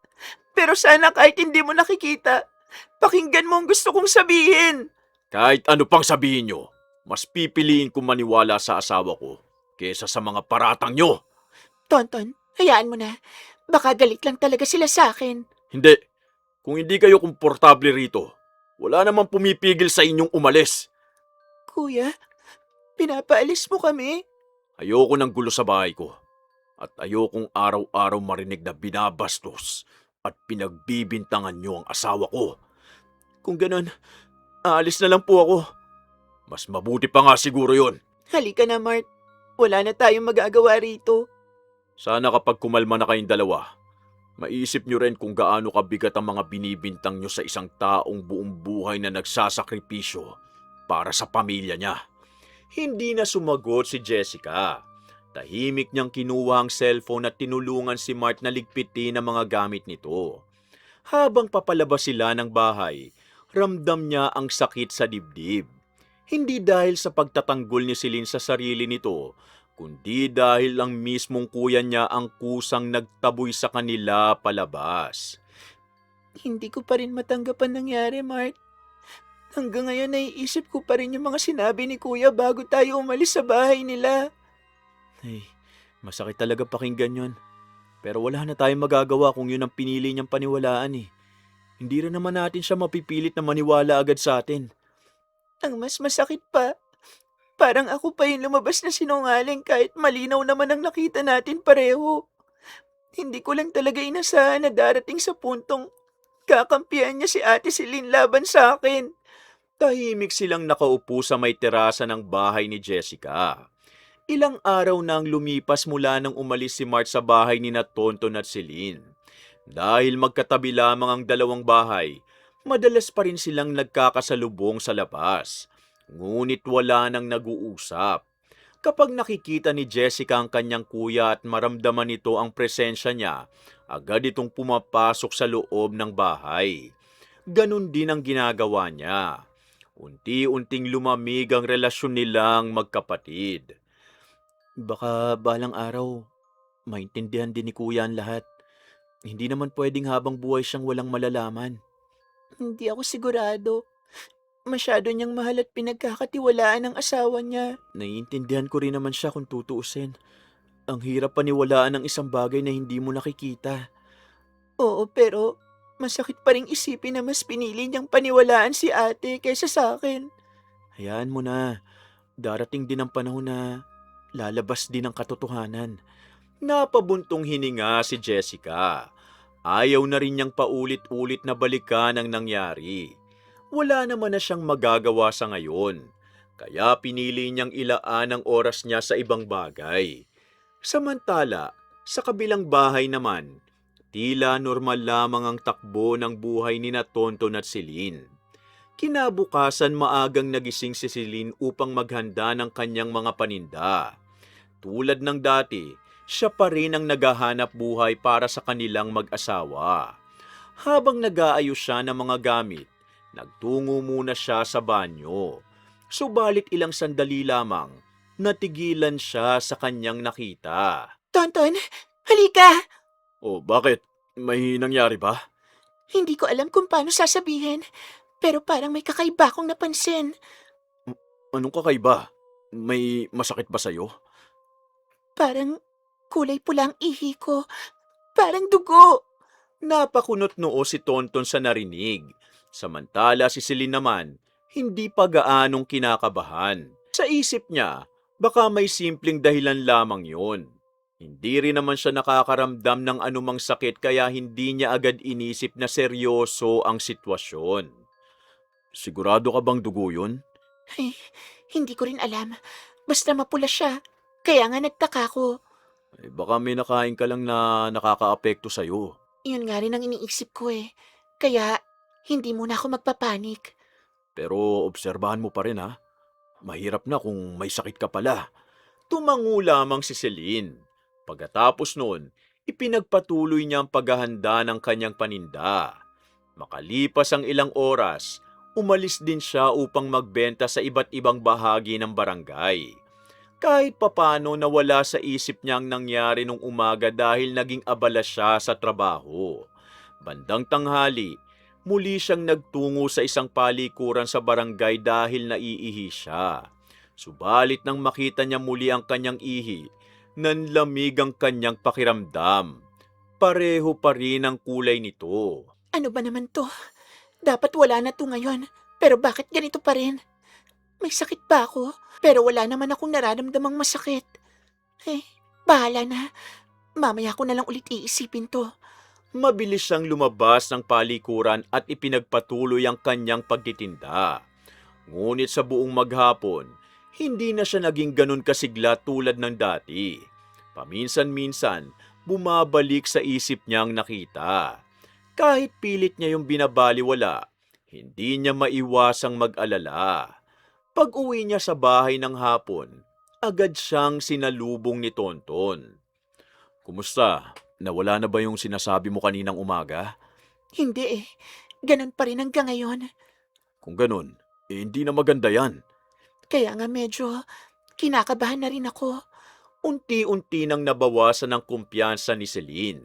Pero sana kahit hindi mo nakikita, pakinggan mo ang gusto kong sabihin. Kahit ano pang sabihin nyo, mas pipiliin kong maniwala sa asawa ko kesa sa mga paratang nyo. Tonton, hayaan mo na. Baka galit lang talaga sila sa akin. Hindi. Kung hindi kayo komportable rito, wala namang pumipigil sa inyong umalis. Kuya, pinapaalis mo kami? Ayoko ng gulo sa bahay ko. At ayokong araw-araw marinig na binabastos at pinagbibintangan nyo ang asawa ko. Kung ganun, aalis na lang po ako. Mas mabuti pa nga siguro yon. Halika na, Mart. Wala na tayong magagawa rito. Sana kapag kumalma na kayong dalawa, maisip nyo rin kung gaano kabigat ang mga binibintang nyo sa isang taong buong buhay na nagsasakripisyo para sa pamilya niya. Hindi na sumagot si Jessica. Tahimik niyang kinuha ang cellphone at tinulungan si Mart na ligpitin ang mga gamit nito. Habang papalabas sila ng bahay, ramdam niya ang sakit sa dibdib. Hindi dahil sa pagtatanggol ni Celine sa sarili nito, kundi dahil ang mismong kuya niya ang kusang nagtaboy sa kanila palabas. Hindi ko pa rin matanggap ang nangyari, Mart. Hanggang ngayon naiisip ko pa rin yung mga sinabi ni Kuya bago tayo umalis sa bahay nila. Ay, masakit talaga pakinggan yon. Pero wala na tayong magagawa kung yun ang pinili niyang paniwalaan eh. Hindi rin naman natin siya mapipilit na maniwala agad sa atin. Ang mas masakit pa, parang ako pa yung lumabas na sinungaling kahit malinaw naman ang nakita natin pareho. Hindi ko lang talaga inasahan na darating sa puntong kakampihan niya si Ate Celine laban sa akin. Tahimik silang nakaupo sa may terasa ng bahay ni Jessica. Ilang araw nang lumipas mula nang umalis si Mart sa bahay ni na Tonton at Celine. Dahil magkatabi lamang ang dalawang bahay, madalas pa rin silang nagkakasalubong sa labas. Ngunit wala nang nag-uusap. Kapag nakikita ni Jessica ang kanyang kuya at maramdaman nito ang presensya niya, agad itong pumapasok sa loob ng bahay. Ganon din ang ginagawa niya. Unti-unting lumamig ang relasyon nilang magkapatid. Baka balang araw, maintindihan din ni kuya ang lahat. Hindi naman pwedeng habang buhay siyang walang malalaman. Hindi ako sigurado. Masyado niyang mahal at pinagkakatiwalaan ng asawa niya. Naiintindihan ko rin naman siya kung tutuusin. Ang hirap paniwalaan ng isang bagay na hindi mo nakikita. Oo, pero masakit pa rin isipin na mas pinili niyang paniwalaan si ate kaysa sa akin. Hayaan mo na. Darating din ang panahon na lalabas din ang katotohanan. Napabuntong hininga si Jessica. Ayaw na rin niyang paulit-ulit na balikan ang nangyari. Wala naman na siyang magagawa sa ngayon. Kaya pinili niyang ilaan ang oras niya sa ibang bagay. Samantala, sa kabilang bahay naman, tila normal lamang ang takbo ng buhay ni na Tonton at Celine. Kinabukasan maagang nagising si Celine upang maghanda ng kanyang mga paninda. Tulad ng dati, siya pa rin ang naghahanap buhay para sa kanilang mag-asawa. Habang nag-aayos siya ng mga gamit, nagtungo muna siya sa banyo. Subalit ilang sandali lamang, natigilan siya sa kanyang nakita. Tonton, halika! Oh, bakit? May nangyari ba? Hindi ko alam kung paano sasabihin, pero parang may kakaiba akong napansin. Anong kakaiba? May masakit ba sa'yo? Parang kulay pula ang ihi ko. Parang dugo. Napakunot noo si Tonton sa narinig. Samantala si Celine naman, hindi pa gaanong kinakabahan. Sa isip niya, baka may simpleng dahilan lamang yun. Hindi rin naman siya nakakaramdam ng anumang sakit kaya hindi niya agad inisip na seryoso ang sitwasyon. Sigurado ka bang dugo yun? Ay, hindi ko rin alam. Basta mapula siya. Kaya nga nagtaka ko. Baka may nakain ka lang na nakakaapekto sa'yo. Yun nga rin ang iniisip ko eh. Kaya hindi muna ako magpapanik. Pero obserbahan mo pa rin ha. Mahirap na kung may sakit ka pala. Tumango lamang si Celine. Pagkatapos noon, ipinagpatuloy niya ang paghahanda ng kanyang paninda. Makalipas ang ilang oras, umalis din siya upang magbenta sa iba't ibang bahagi ng barangay. Kahit papano nawala sa isip niya ang nangyari nung umaga dahil naging abala siya sa trabaho. Bandang tanghali, muli siyang nagtungo sa isang palikuran sa barangay dahil naiihi siya. Subalit nang makita niya muli ang kanyang ihi, nanlamig ang kanyang pakiramdam. Pareho pa rin ang kulay nito. Ano ba naman to? Dapat wala na to ngayon. Pero bakit ganito pa rin? May sakit ba ako? Pero wala naman akong nararamdamang masakit. Eh, bahala na. Mamaya ko na lang ulit iisipin to. Mabilis siyang lumabas ng palikuran at ipinagpatuloy ang kanyang pagtitinda. Ngunit sa buong maghapon, hindi na siya naging ganun kasigla tulad ng dati. Paminsan-minsan, bumabalik sa isip niyang nakita. Kahit pilit niya yung binabaliwala, hindi niya maiwasang mag-alala. Pag-uwi niya sa bahay ng hapon, agad siyang sinalubong ni Tonton. Kumusta? Nawala na ba yung sinasabi mo kaninang umaga? Hindi eh. Ganun pa rin hanggang ngayon. Kung ganun, hindi na maganda yan. Kaya nga medyo kinakabahan na rin ako. Unti-unti nang nabawasan ng kumpiyansa ni Celine.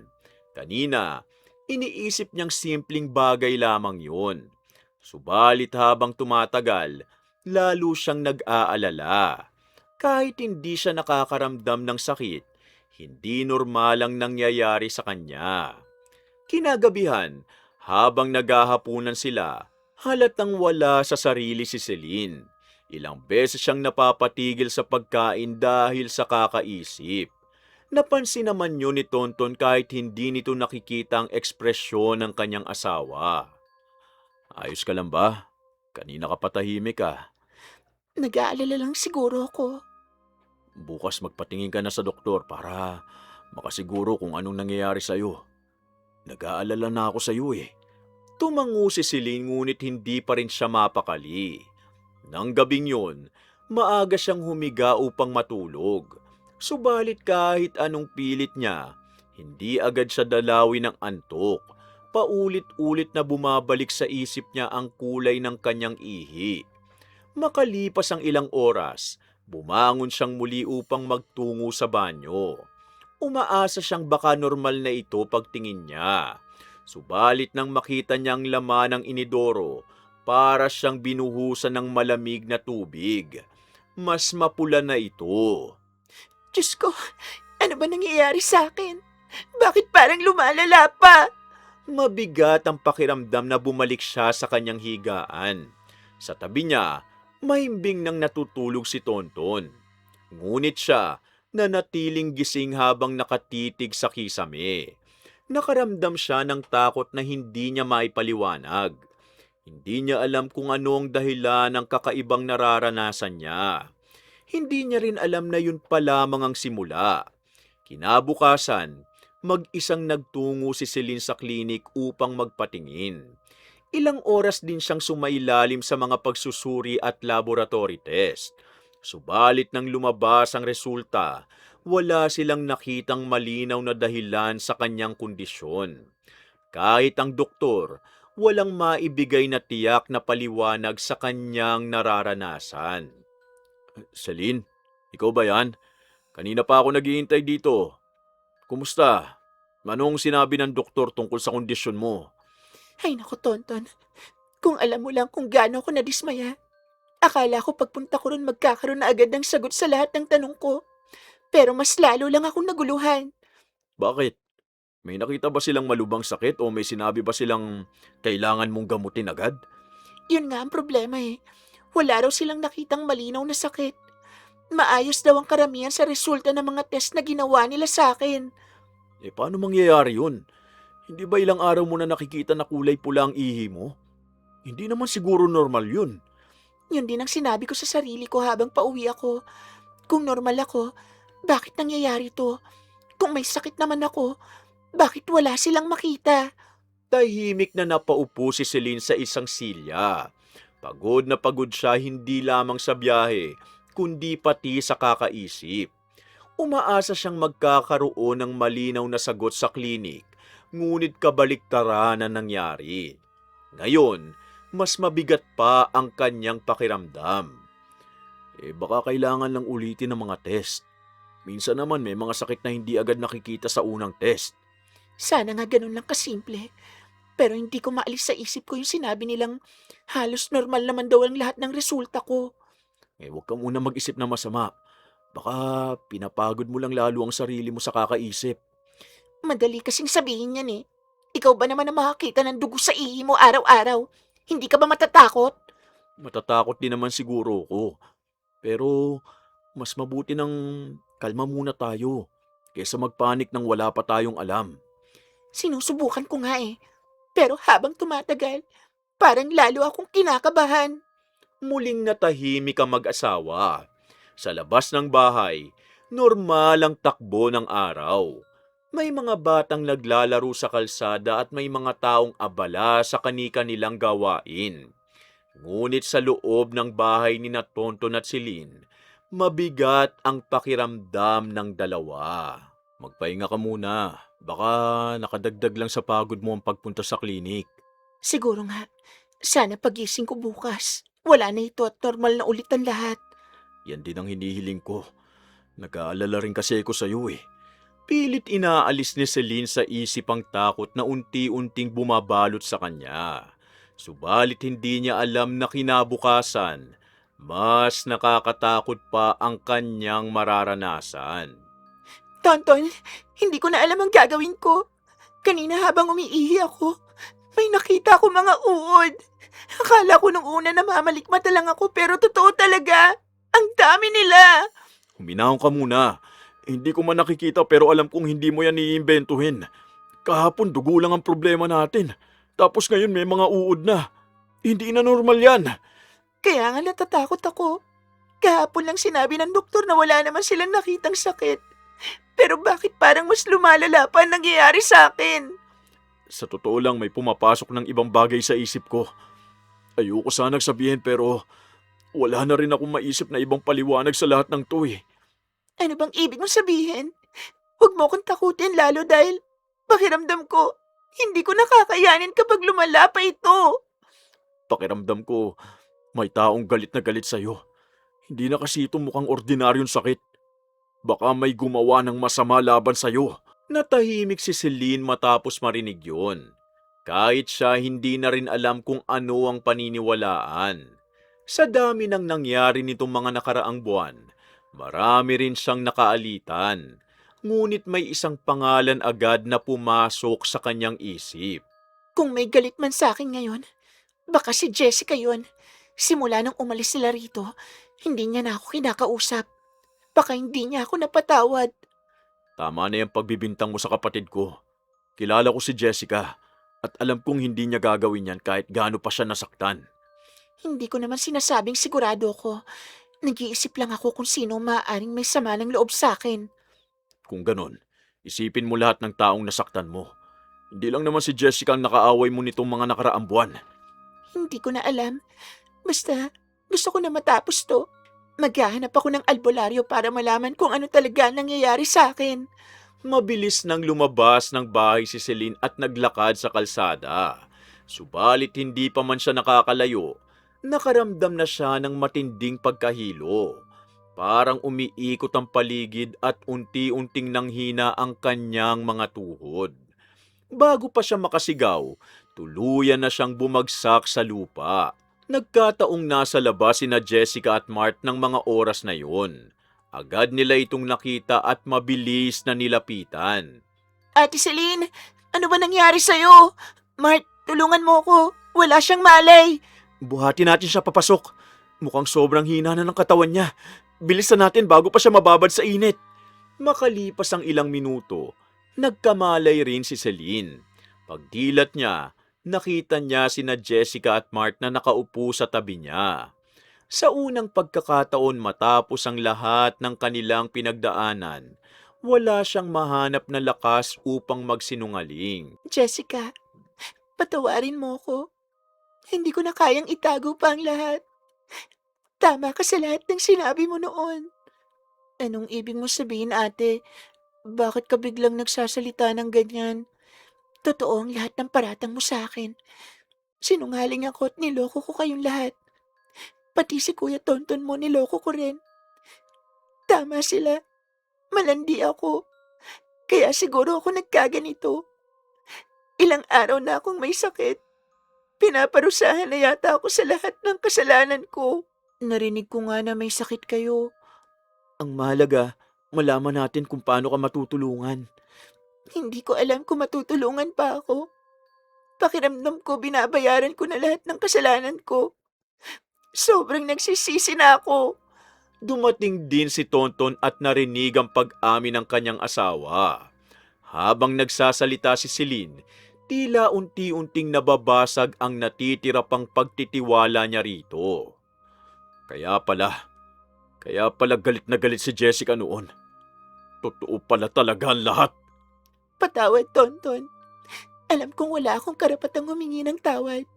Kanina, iniisip niyang simpleng bagay lamang yun. Subalit habang tumatagal, lalo siyang nag-aalala. Kahit hindi siya nakakaramdam ng sakit, hindi normalang nangyayari sa kanya. Kinagabihan, habang naghahapunan sila, halatang wala sa sarili si Celine. Ilang beses siyang napapatigil sa pagkain dahil sa kakaisip. Napansin naman yun ni Tonton kahit hindi nito nakikita ang ekspresyon ng kanyang asawa. Ayos ka lang ba? Kanina ka patahimik ka. Nag-aalala lang siguro ako. Bukas magpatingin ka na sa doktor para makasiguro kung anong nangyayari sa'yo. Nag-aalala na ako sa'yo eh. Tumango si Celine ngunit hindi pa rin siya mapakali. Nang gabing yun, maaga siyang humiga upang matulog. Subalit kahit anong pilit niya, hindi agad siya dalawin ng antok. Paulit-ulit na bumabalik sa isip niya ang kulay ng kanyang ihi. Makalipas ang ilang oras, bumangon siyang muli upang magtungo sa banyo. Umaasa siyang baka normal na ito pagtingin niya. Subalit nang makita niyang laman ng inidoro, para siyang binuhusan ng malamig na tubig. Mas mapula na ito. Diyos ko, ano ba nangyayari sa akin? Bakit parang lumalala pa? Mabigat ang pakiramdam na bumalik siya sa kanyang higaan. Sa tabi niya, mahimbing nang natutulog si Tonton. Ngunit siya, nanatiling gising habang nakatitig sa kisame. Nakaramdam siya ng takot na hindi niya maipaliwanag. Hindi niya alam kung ano ang dahilan ng kakaibang nararanasan niya. Hindi niya rin alam na yun pa lamang ang simula. Kinabukasan, mag-isang nagtungo si Celine sa klinik upang magpatingin. Ilang oras din siyang sumailalim sa mga pagsusuri at laboratory test. Subalit nang lumabas ang resulta, wala silang nakitang malinaw na dahilan sa kanyang kondisyon. Kahit ang doktor, walang maibigay na tiyak na paliwanag sa kanyang nararanasan. Celine, ikaw ba yan? Kanina pa ako naghihintay dito. Kumusta? Anong sinabi ng doktor tungkol sa kondisyon mo? Ay naku, Tonton. Kung alam mo lang kung gaano ako nadismaya. Akala ko pagpunta ko ron magkakaroon na agad ng sagot sa lahat ng tanong ko. Pero mas lalo lang akong naguluhan. Bakit? May nakita ba silang malubhang sakit o may sinabi ba silang kailangan mong gamutin agad? Yun nga ang problema eh. Wala raw silang nakitang malinaw na sakit. Maayos daw ang karamihan sa resulta ng mga test na ginawa nila sa akin. Paano mangyayari yun? Hindi ba ilang araw mo na nakikita na kulay pula ang ihi mo? Hindi naman siguro normal yun. Yun din ang sinabi ko sa sarili ko habang pauwi ako. Kung normal ako, bakit nangyayari to? Kung may sakit naman ako, bakit wala silang makita? Tahimik na napaupo si Celine sa isang silya. Pagod na pagod siya hindi lamang sa biyahe, kundi pati sa kakaisip. Umaasa siyang magkakaroon ng malinaw na sagot sa klinik, ngunit kabaliktaran na nangyari. Ngayon, mas mabigat pa ang kanyang pakiramdam. Baka kailangan lang ulitin ang mga test. Minsan naman may mga sakit na hindi agad nakikita sa unang test. Sana nga ganun lang kasimple. Pero hindi ko maalis sa isip ko yung sinabi nilang halos normal naman daw ang lahat ng resulta ko. Huwag ka muna mag-isip na masama. Baka pinapagod mo lang lalo ang sarili mo sa kakaisip. Madali kasing sabihin yan eh. Ikaw ba naman ang makakita ng dugo sa ihi mo araw-araw? Hindi ka ba matatakot? Matatakot din naman siguro ako. Pero mas mabuti nang kalma muna tayo kaysa magpanik nang wala pa tayong alam. Sinusubukan ko nga eh. Pero habang tumatagal, parang lalo akong kinakabahan. Muling natahimik ang mag-asawa. Sa labas ng bahay, Normal ang takbo ng araw. May mga batang naglalaro sa kalsada at may mga taong abala sa kani-kanilang gawain. Ngunit sa loob ng bahay ni Tonton at Celine, mabigat ang pakiramdam ng dalawa. Magpahinga ka muna. Baka nakadagdag lang sa pagod mo ang pagpunta sa klinik. Siguro nga. Sana pagising ko bukas. Wala na ito at normal na ulit ang lahat. Yan din ang hinihiling ko. Nag-aalala rin kasi ako sa iyo eh. Pilit inaalis ni Celine sa isip ang takot na unti-unting bumabalot sa kanya. Subalit hindi niya alam na kinabukasan, mas nakakatakot pa ang kanyang mararanasan. Tonton, hindi ko na alam ang gagawin ko. Kanina habang umiihi ako, may nakita ko mga uod. Akala ko nung una na mamalikmata lang ako pero totoo talaga. Ang dami nila. Huminahon ka muna. Hindi ko man nakikita pero alam kong hindi mo yan iimbentuhin. Kahapon dugo lang ang problema natin. Tapos ngayon may mga uod na. Hindi na normal yan. Kaya nga natatakot ako. Kahapon lang sinabi ng doktor na wala naman silang nakitang sakit. Pero bakit parang mas lumalala pa ang nangyayari sa akin? Sa totoo lang may pumapasok ng ibang bagay sa isip ko. Ayoko sanang sabihin pero wala na rin akong maisip na ibang paliwanag sa lahat ng to eh. Ano bang ibig mong sabihin? Huwag mo akong takutin lalo dahil pakiramdam ko, hindi ko nakakayanin kapag lumala pa ito. Pakiramdam ko may taong galit na galit sa'yo. Hindi na kasi ito mukhang ordinaryong sakit. Baka may gumawa ng masama laban sa'yo. Natahimik si Celine matapos marinig yun. Kahit siya hindi na rin alam kung ano ang paniniwalaan. Sa dami ng nangyari nitong mga nakaraang buwan, marami rin siyang nakaalitan. Ngunit may isang pangalan agad na pumasok sa kanyang isip. Kung may galit man sa akin ngayon, baka si Jessica yun. Simula nang umalis sila rito, hindi niya na ako kinakausap. Baka hindi niya ako napatawad. Tama na yung pagbibintang mo sa kapatid ko. Kilala ko si Jessica at alam kong hindi niya gagawin yan kahit gaano pa siya nasaktan. Hindi ko naman sinasabing sigurado ko. Nag-iisip lang ako kung sino maaaring may sama ng loob sa akin. Kung ganon, isipin mo lahat ng taong nasaktan mo. Hindi lang naman si Jessica ang nakaaway mo nitong mga nakaraang buwan. Hindi ko na alam. Basta, gusto ko na matapos to. Maghahanap ako ng albularyo para malaman kung ano talaga ang nangyayari sa akin. Mabilis nang lumabas ng bahay si Celine at naglakad sa kalsada. Subalit hindi pa man siya nakakalayo, nakaramdam na siya ng matinding pagkahilo. Parang umiikot ang paligid at unti-unting nanghina ang kanyang mga tuhod. Bago pa siya makasigaw, tuluyan na siyang bumagsak sa lupa. Nagkataong nasa labas sina Jessica at Mart ng mga oras na yun. Agad nila itong nakita at mabilis na nilapitan. Ate Celine, ano ba nangyari sa'yo? Mart, tulungan mo ko. Wala siyang malay. Buhatin natin siya papasok. Mukhang sobrang hina na ng katawan niya. Bilisan natin bago pa siya mababad sa init. Makalipas ang ilang minuto, nagkamalay rin si Celine. Pagdilat niya, nakita niya sina Jessica at Mart na nakaupo sa tabi niya. Sa unang pagkakataon matapos ang lahat ng kanilang pinagdaanan, wala siyang mahanap na lakas upang magsinungaling. Jessica, patawarin mo ko. Hindi ko na kayang itago pa ang lahat. Tama ka sa lahat ng sinabi mo noon. Anong ibig mo sabihin, ate? Bakit ka biglang nagsasalita ng ganyan? Totoo ang lahat ng paratang mo sa akin. Sinungaling ako at niloko ko kayong lahat. Pati si Kuya Tonton mo niloko ko rin. Tama sila. Malandi ako. Kaya siguro ako nagkaganito. Ilang araw na akong may sakit. Pinaparusahan na yata ako sa lahat ng kasalanan ko. Narinig ko nga na may sakit kayo. Ang mahalaga, malaman natin kung paano ka matutulungan. Hindi ko alam kung matutulungan pa ako. Pakiramdam ko binabayaran ko na lahat ng kasalanan ko. Sobrang nagsisisi na ako. Dumating din si Tonton at narinig ang pag-amin ng kanyang asawa. Habang nagsasalita si Celine, tila unti-unting nababasag ang natitira pang pagtitiwala niya rito. Kaya pala galit na galit si Jessica noon. Totoo pala talaga ang lahat. Patawad, Tonton. Alam kong wala akong karapatang humingi ng tawad.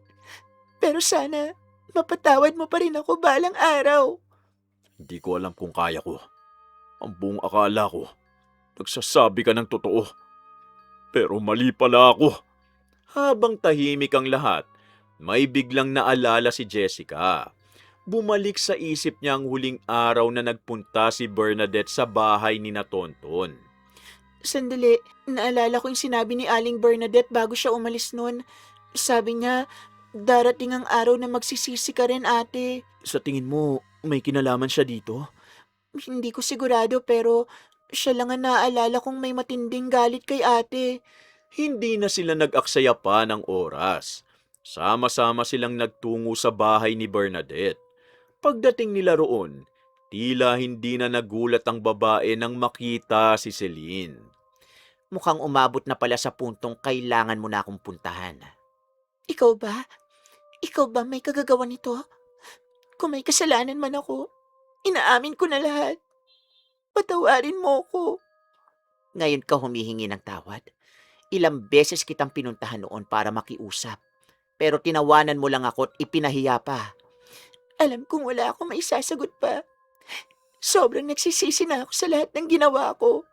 Pero sana, mapatawad mo pa rin ako balang araw. Hindi ko alam kung kaya ko. Ang buong akala ko, nagsasabi ka ng totoo. Pero mali pala ako. Habang tahimik ang lahat, may biglang naalala si Jessica. Bumalik sa isip niya ang huling araw na nagpunta si Bernadette sa bahay ni na Tonton. Sandali, naalala ko yung sinabi ni Aling Bernadette bago siya umalis nun. Sabi niya, darating ang araw na magsisisi ka rin, ate. Sa tingin mo, may kinalaman siya dito? Hindi ko sigurado pero siya lang ang naaalala kong may matinding galit kay ate. Hindi na sila nag-aksaya pa ng oras. Sama-sama silang nagtungo sa bahay ni Bernadette. Pagdating nila roon, tila hindi na nagulat ang babae nang makita si Celine. Mukhang umabot na pala sa puntong kailangan mo na akong puntahan. Ikaw ba? Ikaw ba may kagagawa nito? Kung may kasalanan man ako, inaamin ko na lahat. Patawarin mo ko. Ngayon ka humihingi ng tawad? Ilang beses kitang pinuntahan noon para makiusap. Pero tinawanan mo lang ako at ipinahiya pa. Alam kong wala akong maisasagot pa. Sobrang nagsisisi na ako sa lahat ng ginawa ko.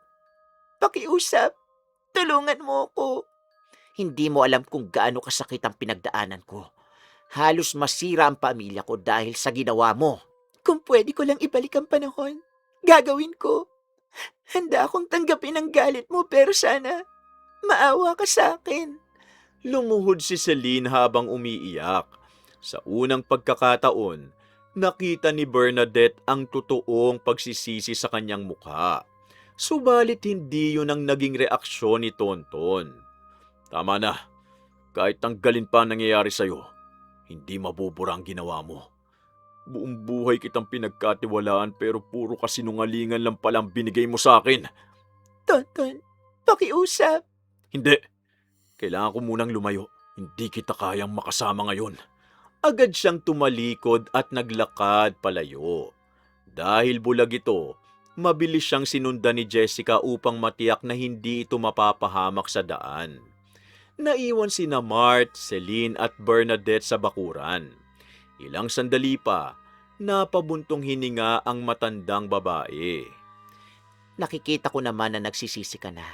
Pakiusap. Tulungan mo ko. Hindi mo alam kung gaano kasakit ang pinagdaanan ko. Halos masira ang pamilya ko dahil sa ginawa mo. Kung pwede ko lang ibalik ang panahon, gagawin ko. Handa akong tanggapin ang galit mo pero sana maawa ka sa akin. Lumuhod si Celine habang umiiyak. Sa unang pagkakataon, nakita ni Bernadette ang totoong pagsisisi sa kanyang mukha. Subalit hindi yun ang naging reaksyon ni Tonton. Tama na. Kahit tanggalin pa ang nangyayari sa'yo, hindi mabubura ang ginawa mo. Buong buhay kitang pinagkatiwalaan pero puro kasinungalingan lang palang binigay mo sa akin. Tonton, pakiusap. Hindi. Kailangan ko munang lumayo. Hindi kita kayang makasama ngayon. Agad siyang tumalikod at naglakad palayo. Dahil bulag ito, mabilis siyang sinundan ni Jessica upang matiyak na hindi ito mapapahamak sa daan. Naiwan sina Mart, Celine at Bernadette sa bakuran. Ilang sandali pa, napabuntong hininga ang matandang babae. Nakikita ko naman na nagsisisi ka na.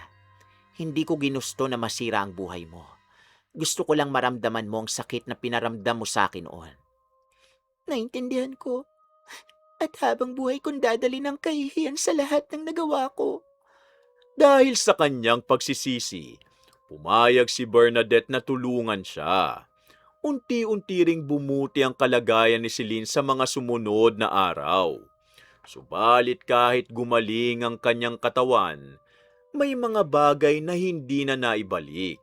Hindi ko ginusto na masira ang buhay mo. Gusto ko lang maramdaman mo ang sakit na pinaramdam mo sa akin noon. Naintindihan ko. At habang buhay kong dadali ng kahihiyan sa lahat ng nagawa ko. Dahil sa kanyang pagsisisi, pumayag si Bernadette na tulungan siya. Unti-unti ring bumuti ang kalagayan ni Celine sa mga sumunod na araw. Subalit kahit gumaling ang kanyang katawan, may mga bagay na hindi na naibalik.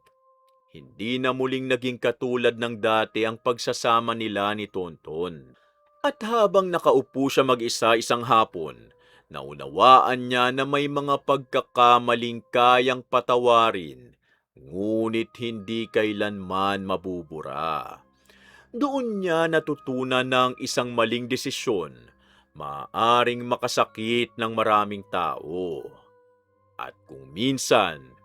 Hindi na muling naging katulad ng dati ang pagsasama nila ni Tonton. At habang nakaupo siya mag-isa isang hapon, naunawaan niya na may mga pagkakamaling kayang patawarin, ngunit hindi kailanman mabubura. Doon niya natutunan ng isang maling desisyon, maaaring makasakit ng maraming tao. At kung minsan,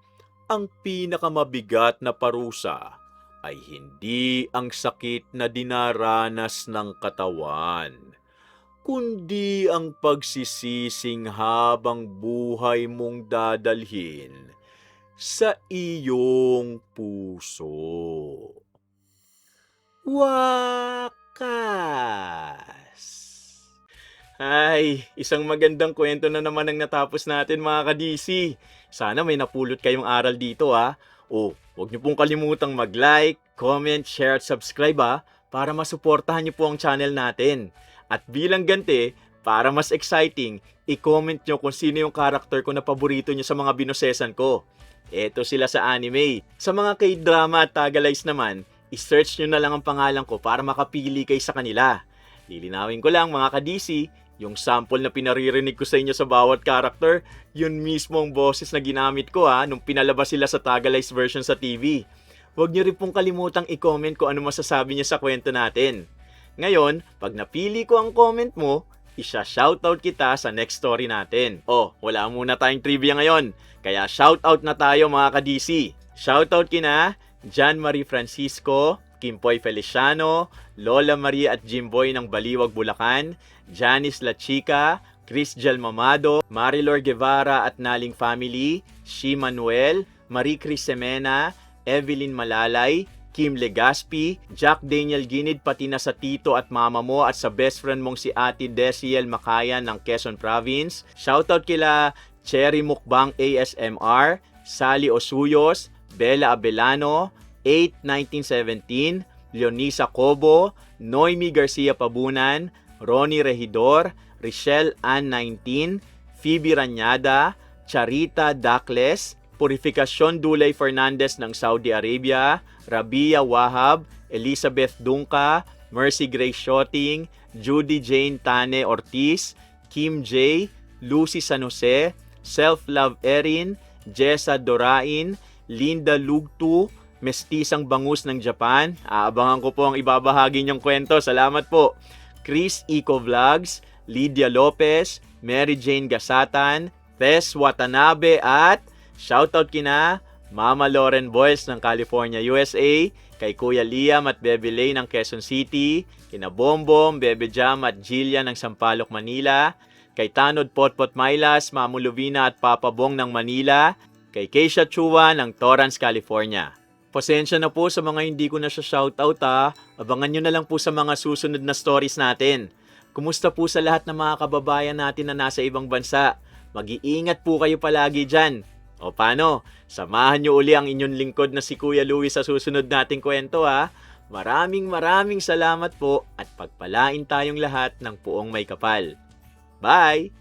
ang pinakamabigat na parusa ay hindi ang sakit na dinaranas ng katawan, kundi ang pagsisising habang buhay mong dadalhin sa iyong puso. Wakas! Ay, isang magandang kwento na naman ang natapos natin mga ka-DC. Sana may napulot kayong aral dito ha. O, huwag niyo pong kalimutang mag-like, comment, share at subscribe para masuportahan niyo po ang channel natin. At bilang ganti, para mas exciting, i-comment niyo kung sino yung character ko na paborito niyo sa mga binosesan ko. Eto sila sa anime. Sa mga K-drama at Tagalize naman, i-search niyo na lang ang pangalan ko para makapili kayo sa kanila. Lilinawin ko lang mga ka-DC, yung sample na pinaririnig ko sa inyo sa bawat character, yun mismo ang boses na ginamit ko nung pinalabas sila sa Tagalize version sa TV. Huwag niyo rin pong kalimutang i-comment kung ano masasabi niyo sa kwento natin. Ngayon, pag napili ko ang comment mo, Isha-shoutout kita sa next story natin. Oh, wala muna tayong trivia ngayon. Kaya shoutout na tayo mga ka-DC. Shoutout kina John Marie Francisco, Kimpoy Feliciano, Lola Maria at Jimboy ng Baliwag, Bulacan, Janice La Chica, Chris Jel Mamado, Marilor Guevara at Naling Family, Shi Manuel, Marie Cris Semena, Evelyn Malalay, Kim Legaspi, Jack Daniel Ginid pati na sa tito at mama mo at sa best friend mong si Ate Desiel Makayan ng Quezon Province. Shoutout kila Cherry Mukbang ASMR, Sally Osuyos, Bella Abelano, 8-1917, Leonisa Cobo, Noemi Garcia Pabunan, Ronnie Regidor, Richelle Ann 19, Phoebe Ranyada, Charita Dakles, Purificacion Dulay Fernandez ng Saudi Arabia, Rabia Wahab, Elizabeth Dunca, Mercy Grace Shotting, Judy Jane Tane Ortiz, Kim J, Lucy San Jose, Self-Love Erin, Jessa Dorain, Linda Lugtu, Mestisang Bangus ng Japan. Aabangan ko po ang ibabahagi niyong kwento. Salamat po. Chris Eco Vlogs, Lydia Lopez, Mary Jane Gasatan, Tess Watanabe at shoutout kina Mama Lauren Boyles ng California, USA, kay Kuya Liam at Bebe Lay ng Quezon City, kina Bombom, Bebe Jam at Jillian ng Sampaloc, Manila, kay Tanod Potpot Mylas, Mamu Lovina at Papa Bong ng Manila, kay Keisha Chua ng Torrance, California. Pasensya na po sa mga hindi ko na siya shoutout ha. Abangan nyo na lang po sa mga susunod na stories natin. Kumusta po sa lahat ng mga kababayan natin na nasa ibang bansa? Mag-iingat po kayo palagi dyan. O paano? Samahan nyo uli ang inyong lingkod na si Kuya Louie sa susunod nating kwento ha. Maraming salamat po at pagpalain tayong lahat ng puong may kapal. Bye!